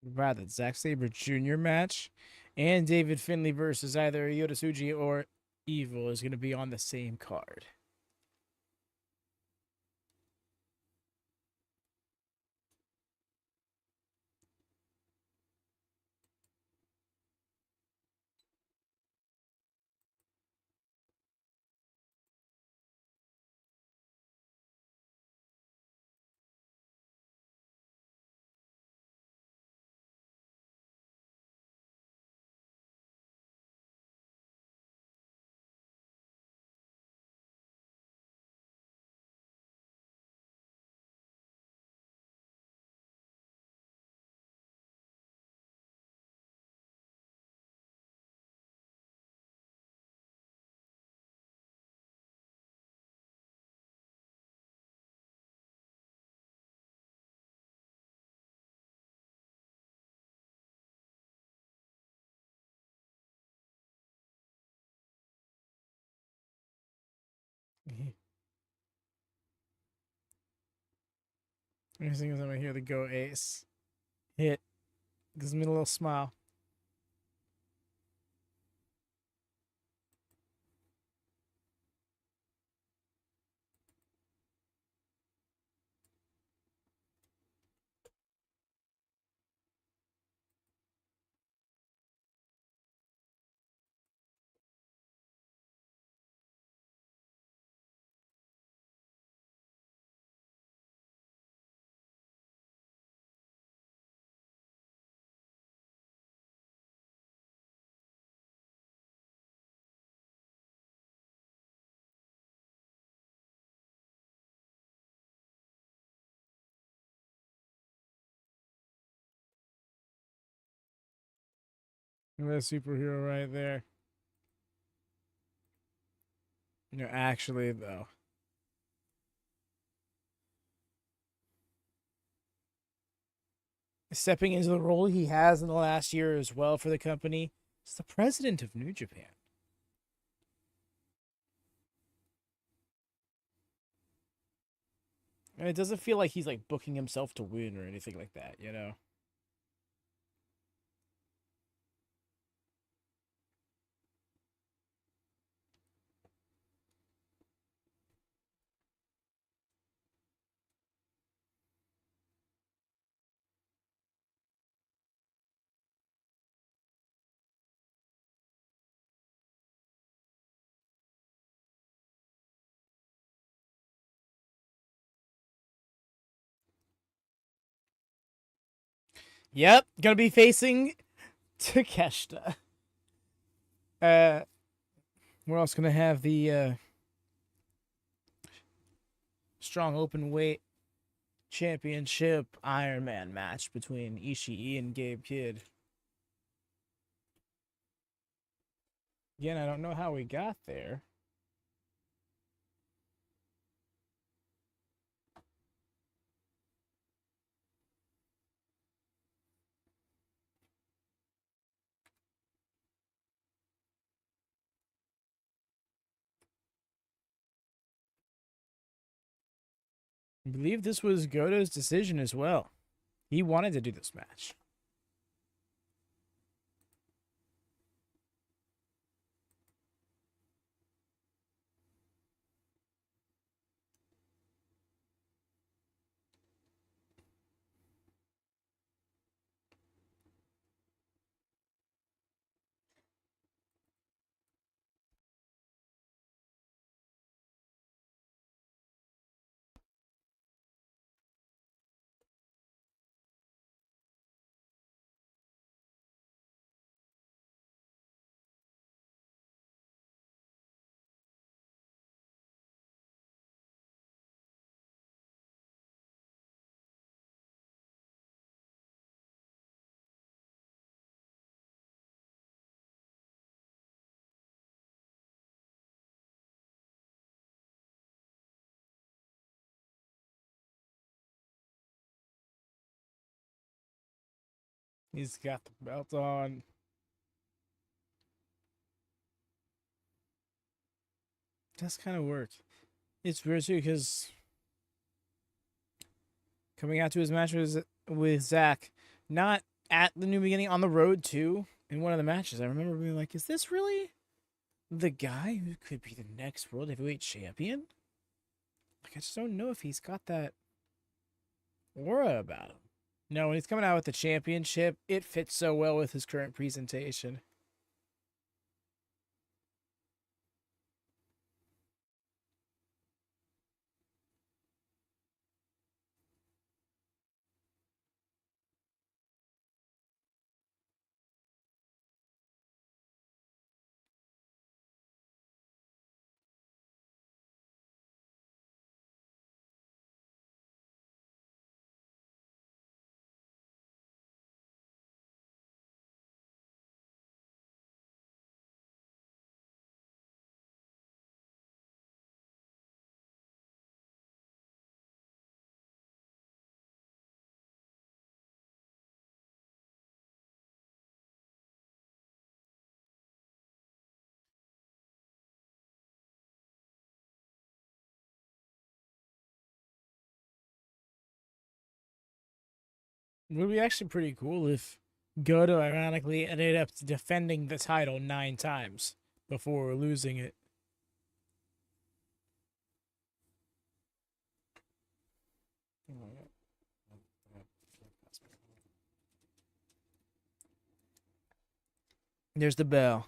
Rather, Zack Sabre Jr. match and David Finlay versus either Yotasuji or Evil is going to be on the same card. As soon as I'm going to hear the go ace hit, gives me a little smile. That superhero right there. No, actually, though. Stepping into the role he has in the last year as well for the company, is the president of New Japan. And it doesn't feel like he's like booking himself to win or anything like that, you know? Yep, gonna be facing Takeshita. We're also gonna have the strong open weight championship Iron Man match between Ishii and Gabe Kidd. Again, I don't know how we got there. I believe this was Goto's decision as well. He wanted to do this match. He's got the belt on. That's kind of work. It's weird too because coming out to his match with Zach, not at the New Beginning, on the road too. In one of the matches, I remember being like, "Is this really the guy who could be the next World Heavyweight Champion?" Like, I just don't know if he's got that aura about him. No, when he's coming out with the championship, it fits so well with his current presentation. It would be actually pretty cool if Gedo ironically ended up defending the title 9 times before losing it. There's the bell.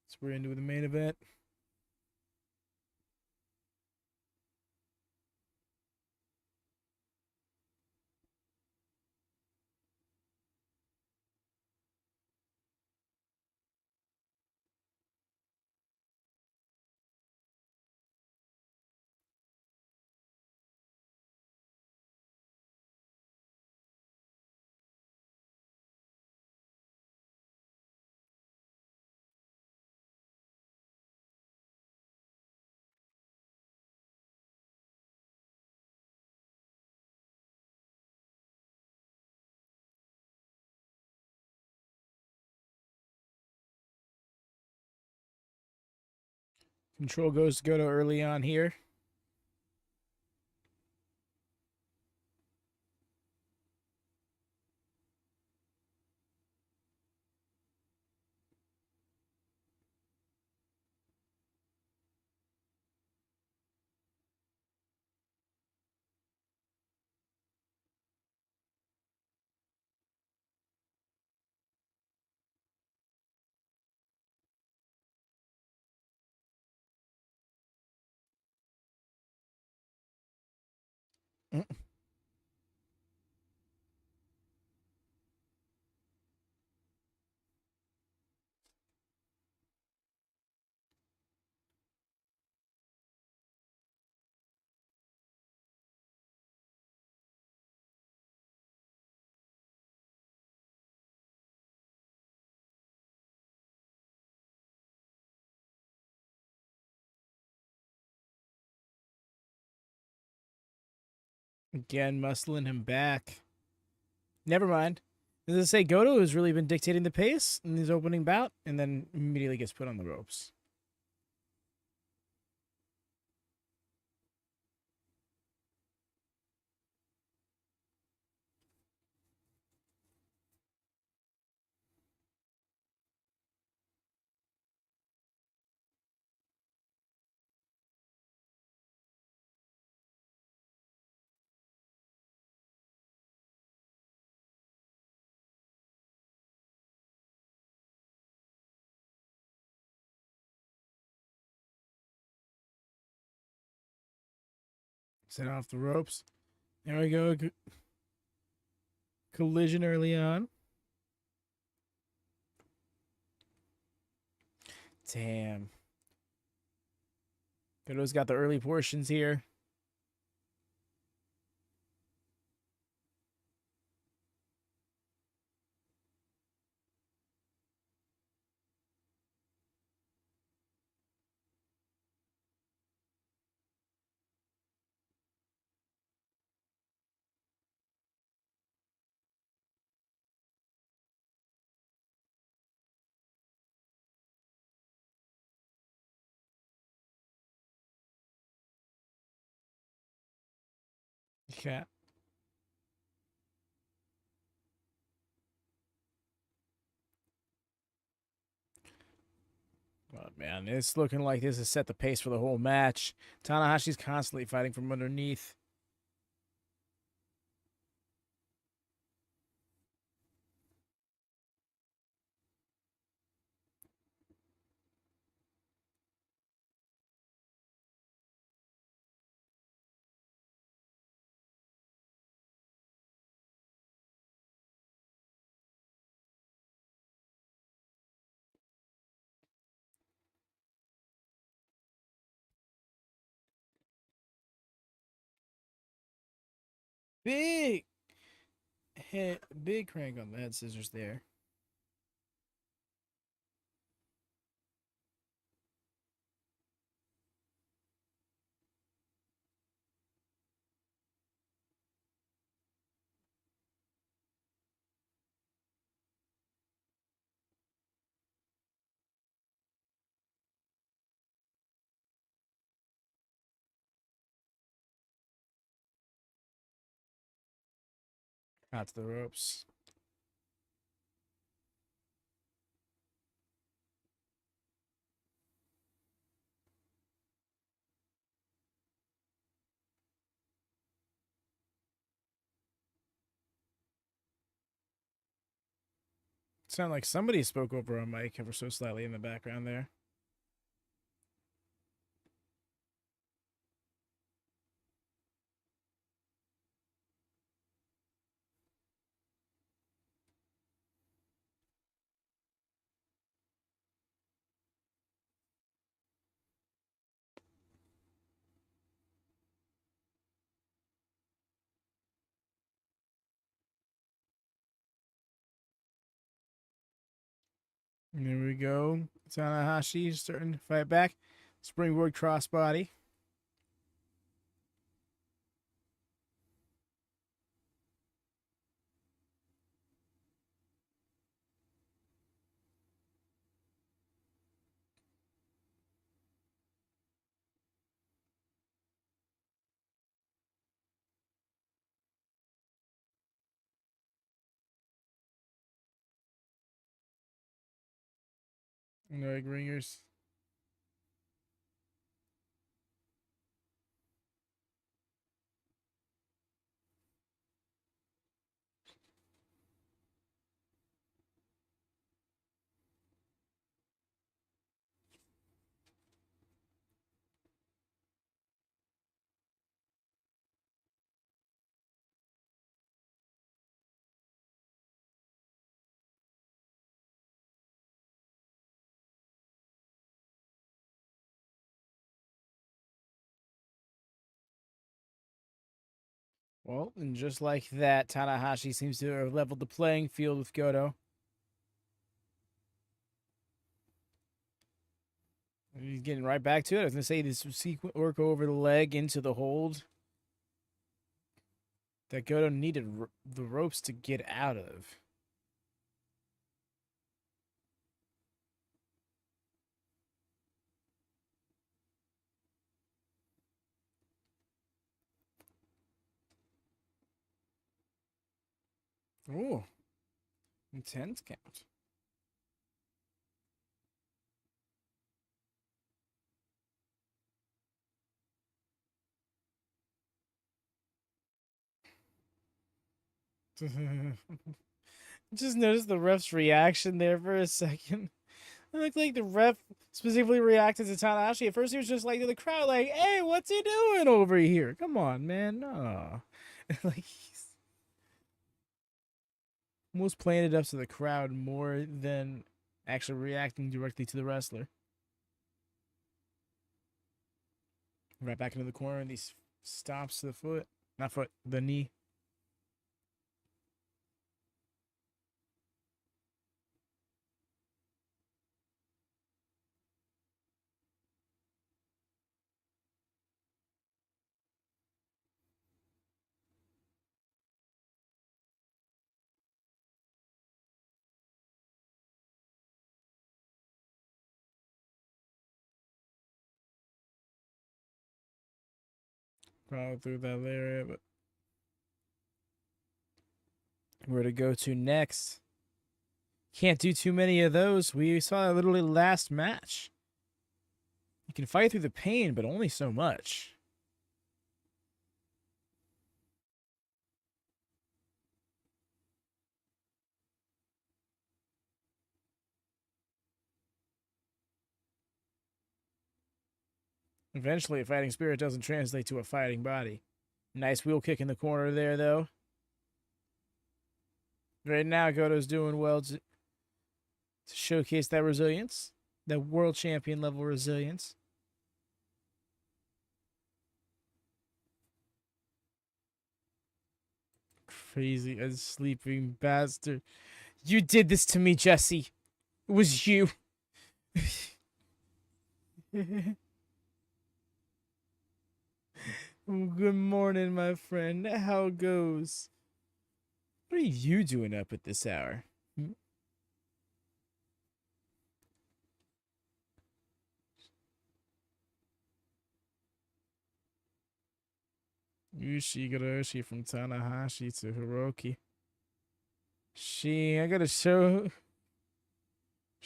So we're into the main event. Control goes to Gedo early on here. Mm. Again, muscling him back. Never mind. As I say, Gedo has really been dictating the pace in his opening bout, and then immediately gets put on the ropes. Set off the ropes. There we go. Collision early on. Damn. Gedo's got the early portions here. Cat. Oh, man, it's looking like this has set the pace for the whole match. Tanahashi's constantly fighting from underneath. Big hit, big crank on the head scissors there. Out to the ropes. Sound like somebody spoke over a mic ever so slightly in the background there. And there we go. Tanahashi starting to fight back. Springboard crossbody. Leg ringers. Well, and just like that, Tanahashi seems to have leveled the playing field with Gedo. He's getting right back to it. I was going to say this sequence work over the leg into the hold that Gedo needed the ropes to get out of. Oh, intense count. Just noticed the ref's reaction there for a second. It looked like the ref specifically reacted to Tanahashi. At first, he was just like to the crowd, like, "Hey, what's he doing over here? Come on, man, no." Like he's almost playing it up to the crowd more than actually reacting directly to the wrestler. Right back into the corner, and these stomps to the foot, not foot, the knee. Probably through that area, but where to go to next. Can't do too many of those. We saw literally last match. You can fight through the pain, but only so much. Eventually, a fighting spirit doesn't translate to a fighting body. Nice wheel kick in the corner there, though. Right now, Goto's doing well to showcase that resilience, that world champion level resilience. Crazy, a sleeping bastard. You did this to me, Jesse. It was you. Good morning, my friend. How goes? What are you doing up at this hour? Yushi from Tanahashi to Hiroki. I gotta show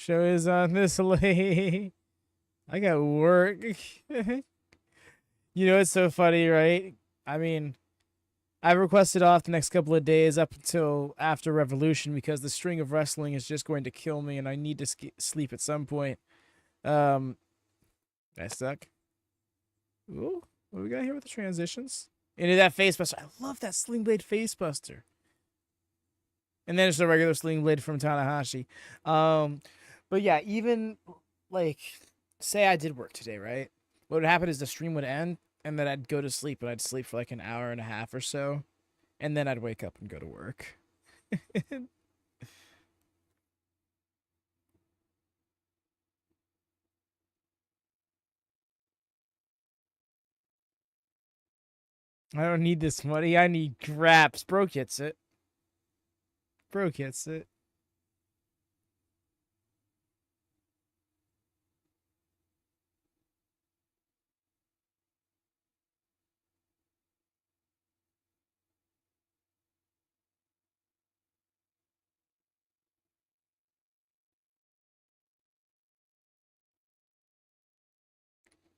is on this late. I got work. You know, it's so funny, right? I mean, I requested off the next couple of days up until after Revolution because the string of wrestling is just going to kill me and I need to sleep at some point. I suck. Ooh, what we got here with the transitions? Into that face buster. I love that sling blade face buster. And then it's a regular sling blade from Tanahashi. But yeah, even like, say I did work today, right? What would happen is the stream would end, and then I'd go to sleep, and I'd sleep for like an hour and a half or so, and then I'd wake up and go to work. I don't need this money. I need graps. Bro gets it. Bro gets it.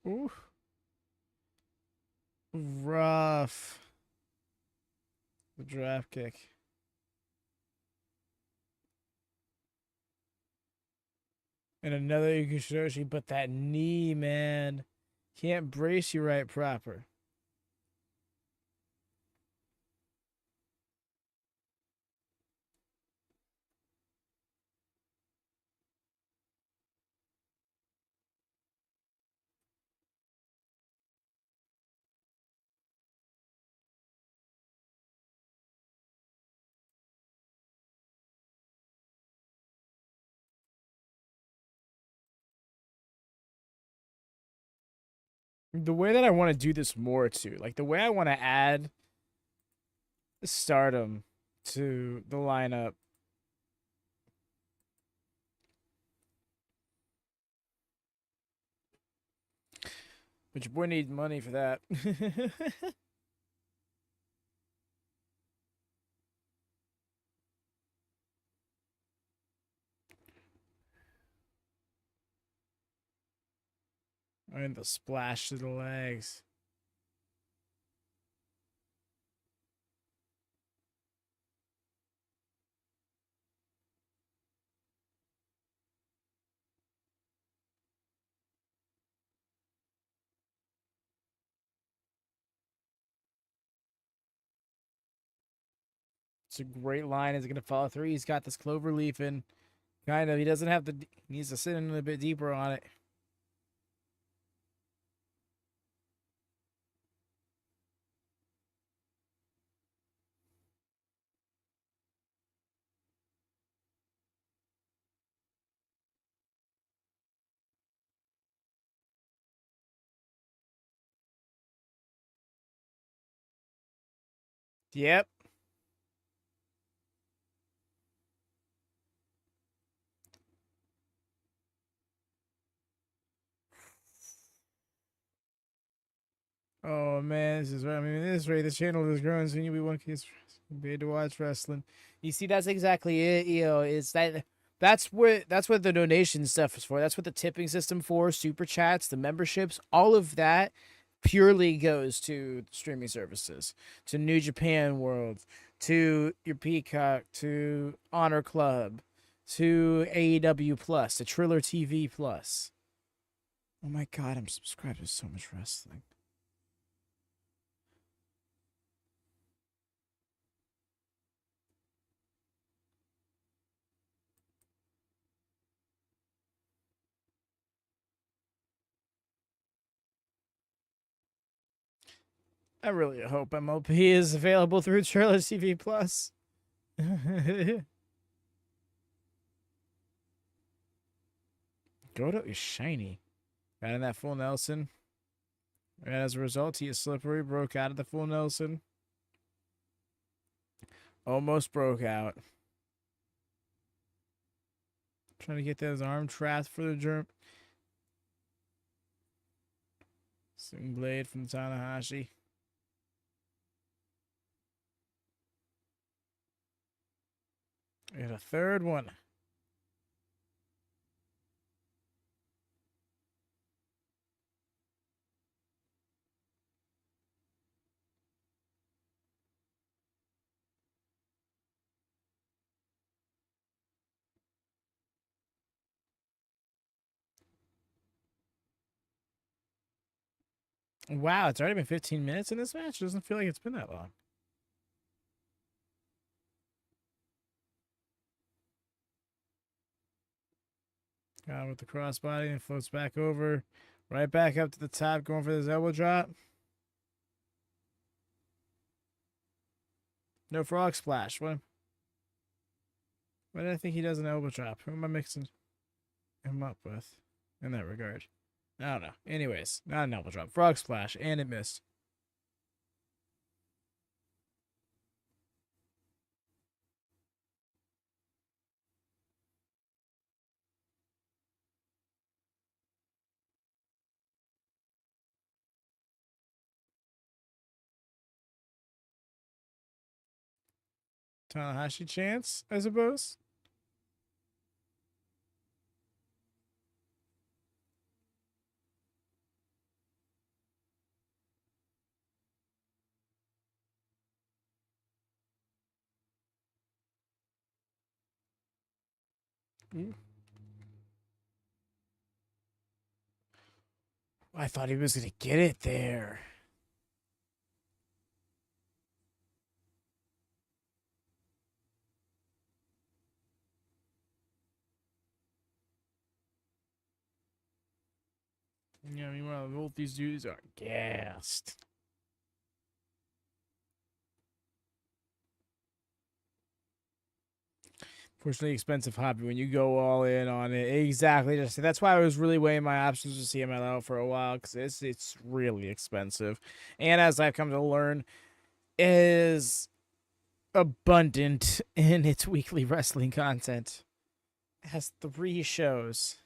Ooh. Rough. The draft kick. And another Ikushoroshi, but that knee, man. Can't brace you right proper. The way that I want to do this more too, like the way I want to add stardom to the lineup. But your boy needs money for that. And the splash to the legs. It's a great line. Is it going to follow through? He's got this clover leaf and kind of, he doesn't have to, he needs to sit in a little bit deeper on it. Yep. Oh man, this is right. I mean, at this rate, the channel is growing. Soon you'll be one kid's paid to watch wrestling. You see, that's exactly it. You know, is that that's what the donation stuff is for. That's what the tipping system for. Super chats, the memberships, all of that purely goes to streaming services, to New Japan World, to your Peacock, to Honor Club, to AEW Plus, to Triller TV Plus. Oh my God, I'm subscribed to so much wrestling. I really hope MLP is available through Trailer TV Plus. Gedo is shiny. Got in that full Nelson. And as a result, he is slippery, broke out of the full Nelson. Almost broke out. Trying to get those arm trapped for the germ. Swing blade from Tanahashi. And a third one. Wow, it's already been 15 minutes in this match. It doesn't feel like it's been that long. Got him with the crossbody and floats back over. Right back up to the top, going for this elbow drop. No frog splash. What did I think he does an elbow drop? Who am I mixing him up with in that regard? I don't know. Anyways, not an elbow drop. Frog splash, and it missed. Tanahashi chance, I suppose. I thought he was going to get it there. Yeah, meanwhile, both these dudes are gassed. Fortunately, expensive hobby when you go all in on it. Exactly. That's why I was really weighing my options with CMLL for a while, because it's really expensive. And as I've come to learn, is abundant in its weekly wrestling content. It has 3 shows.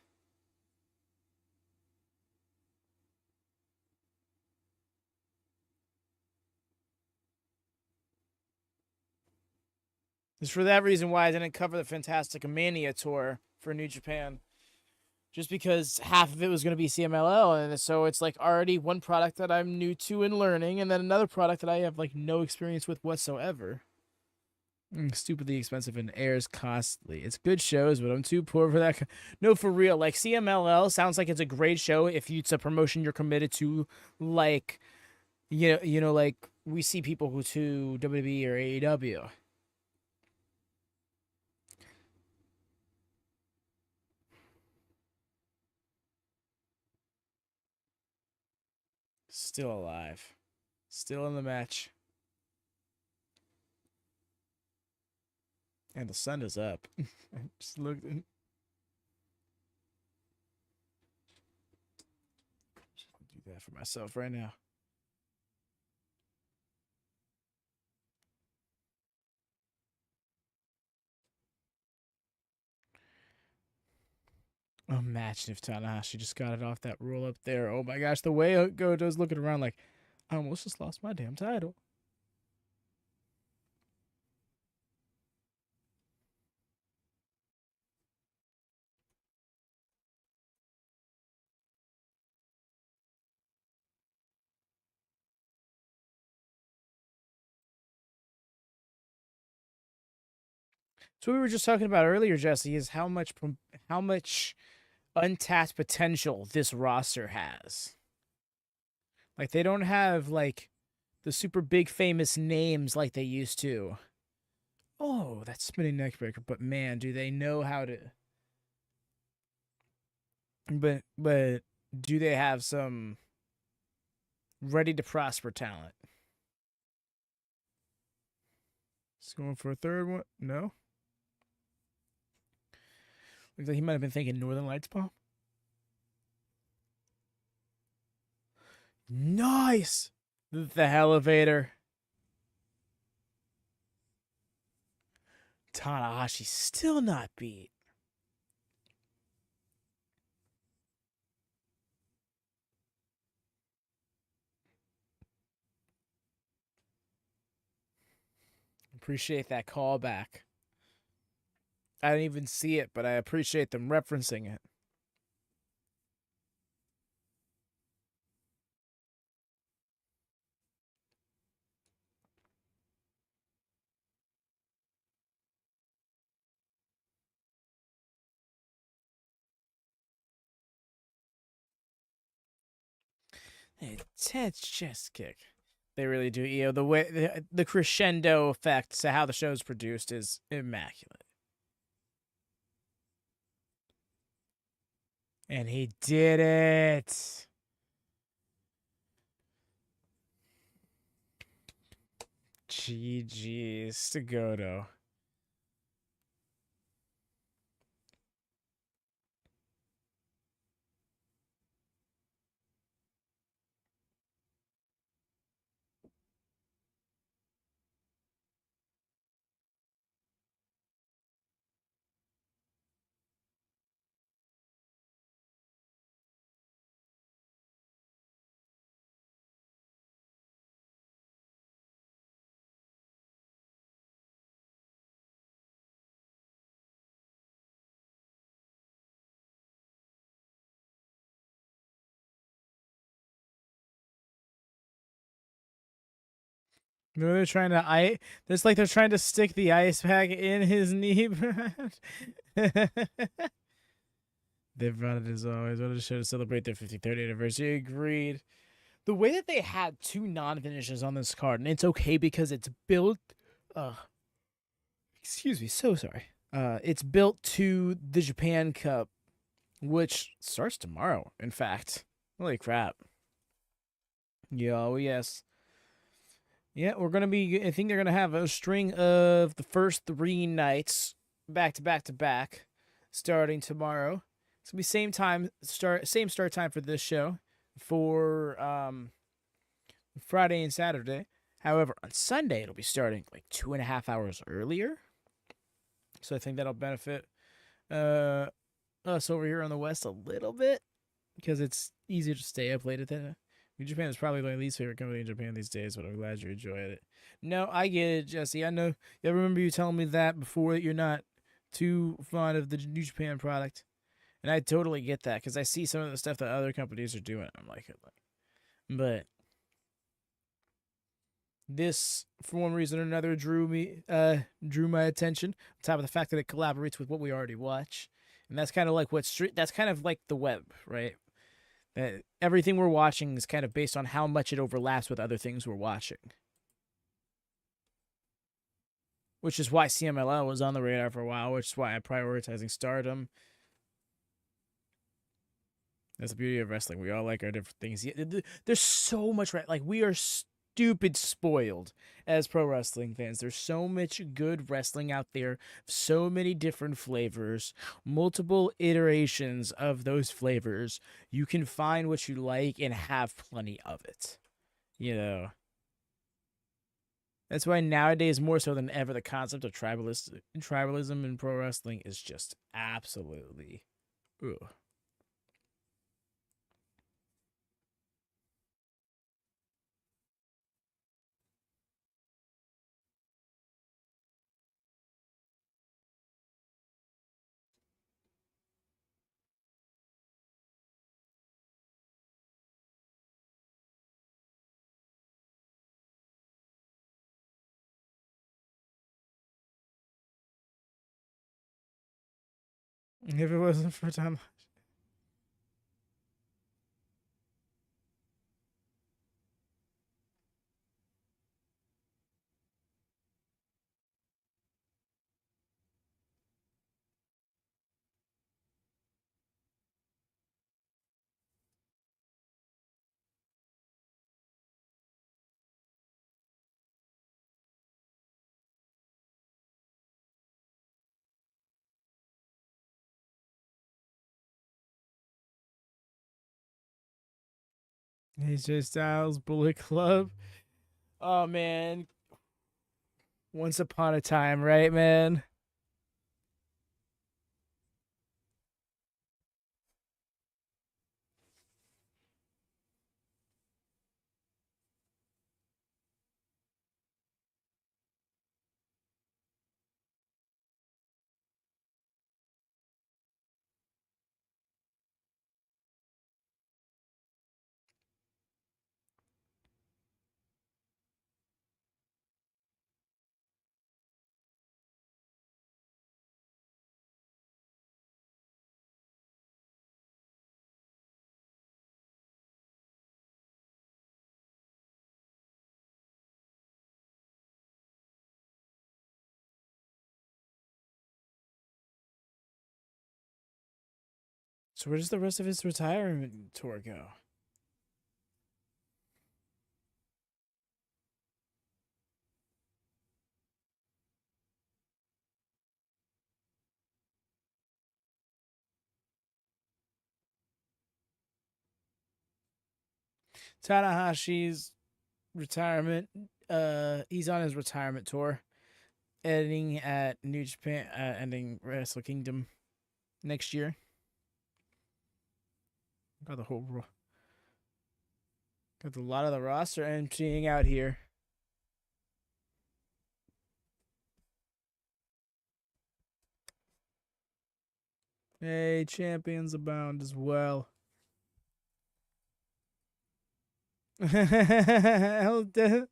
It's for that reason why I didn't cover the Fantastica Mania tour for New Japan. Just because half of it was going to be CMLL, and so it's like already one product that I'm new to and learning, and then another product that I have like no experience with whatsoever. Stupidly expensive and airs costly. It's good shows, but I'm too poor for that. No, for real. Like CMLL sounds like it's a great show if it's a promotion you're committed to. Like, like we see people who to WWE or AEW. Still alive, still in the match, and the sun is up. Just look. Do that for myself right now. Imagine if Tanahashi just got it off that roll up there. Oh my gosh, the way Godo's looking around like, I almost just lost my damn title. So we were just talking about earlier, Jesse, is how much untapped potential this roster has. Like they don't have like the super big famous names like they used to. Oh, that spinning neckbreaker! But man, do they know how to? But do they have some ready to prosper talent? He's going for a third one. No, looks like he might have been thinking Northern Lights bomb. Nice, the elevator. Tanahashi still not beat. Appreciate that callback. I didn't even see it, but I appreciate them referencing it. Intense chest kick. They really do. You know, the way the crescendo effect to how the show's produced is immaculate. And he did it. GG's to Gedo. They're trying to It's like they're trying to stick the ice pack in his knee. They've run it as always. Wanted to show to celebrate their 53rd anniversary. Agreed. The way that they had two non-finishes on this card, and it's okay because it's built. Excuse me. So sorry. It's built to the Japan Cup, which starts tomorrow. In fact, holy crap. Yes. Yeah, we're gonna be. I think they're gonna have a string of the first 3 nights back to back to back, starting tomorrow. It's gonna be same start time for this show for Friday and Saturday. However, on Sunday it'll be starting like 2.5 hours earlier. So I think that'll benefit us over here on the West a little bit because it's easier to stay up late at that. New Japan is probably my least favorite company in Japan these days, but I'm glad you enjoyed it. No, I get it, Jesse. I know. I remember you telling me that before, that you're not too fond of the New Japan product. And I totally get that because I see some of the stuff that other companies are doing. I'm like, but this, for one reason or another, drew my attention. On top of the fact that it collaborates with what we already watch, and that's kind of like that's kind of like the web, right? Everything we're watching is kind of based on how much it overlaps with other things we're watching. Which is why CMLL was on the radar for a while, which is why I'm prioritizing Stardom. That's the beauty of wrestling. We all like our different things. There's so much, right? Like, we are stupid spoiled as pro wrestling fans. There's so much good wrestling out there, so many different flavors, multiple iterations of those flavors. You can find what you like and have plenty of it. You know, that's why nowadays, more so than ever, the concept of tribalism in pro wrestling is just absolutely ugh. If it wasn't for Tanahashi. AJ Styles, Bullet Club. Oh man, once upon a time, right, man? So where does the rest of his retirement tour go? Tanahashi's retirement. He's on his retirement tour, ending at New Japan, ending Wrestle Kingdom next year. Got a lot of the roster emptying out here. Hey, champions abound as well. Desvia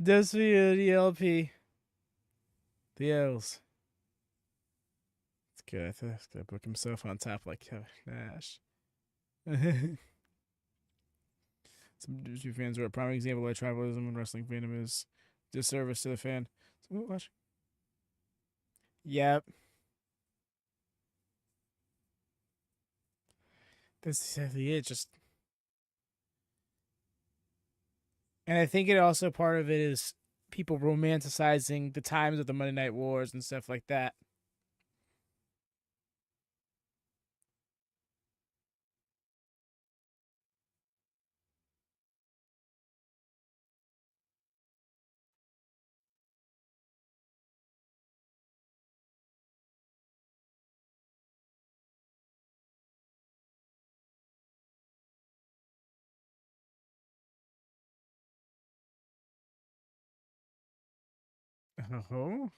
the LP. The L's. It's good. I think he's gonna book himself on top like Kevin Nash. Some Disney fans are a prime example of tribalism and wrestling fandom is disservice to the fan. So, watch. Yep. That's exactly it. Just, and I think it also part of it is people romanticizing the times of the Monday Night Wars and stuff like that. Oh.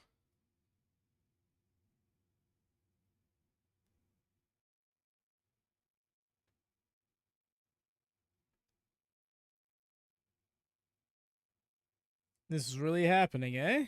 This is really happening, eh?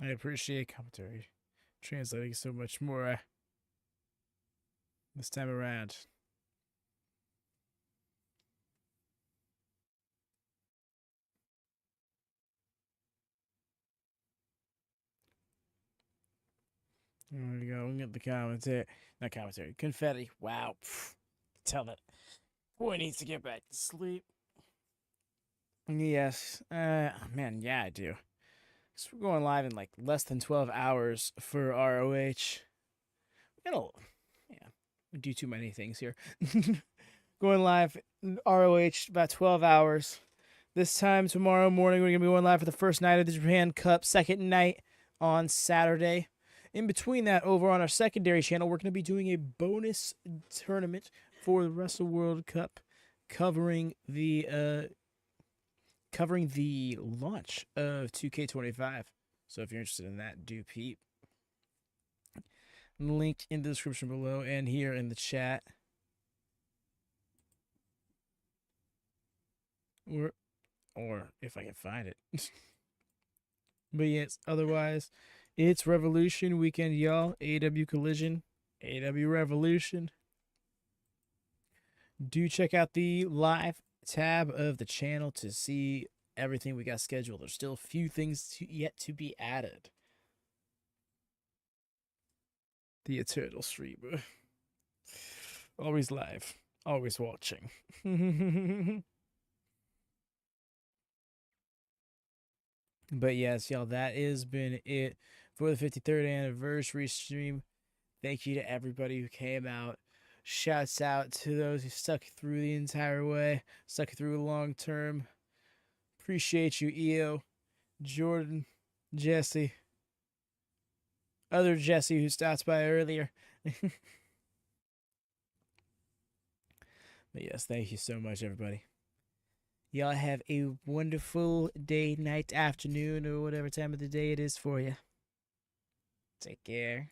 I appreciate commentary translating so much more this time around. There we go. We get the commentary. Not commentary. Confetti. Wow. Tell that boy needs to get back to sleep. Yes. Man, yeah, I do. So we're going live in like less than 12 hours for ROH. Yeah. do too many things here. Going live ROH about 12 hours. This time tomorrow morning, we're going to be going live for the first night of the Japan Cup, second night on Saturday. In between that, over on our secondary channel, we're going to be doing a bonus tournament for the Wrestle World Cup, covering the launch of 2K25. So if you're interested in that, do peep. Linked in the description below and here in the chat. Or if I can find it. But yes, otherwise, it's Revolution Weekend, y'all. AW Collision, AW Revolution. Do check out the live tab of the channel to see everything we got scheduled. There's still a few things yet to be added. The eternal streamer. Always live. Always watching. But yes, y'all, that has been it for the 53rd anniversary stream. Thank you to everybody who came out. Shouts out to those who stuck through the entire way, stuck through long term. Appreciate you, EO, Jordan, Jesse, other Jesse who stopped by earlier. But yes, thank you so much, everybody. Y'all have a wonderful day, night, afternoon, or whatever time of the day it is for you. Take care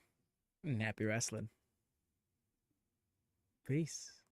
and happy wrestling. Peace.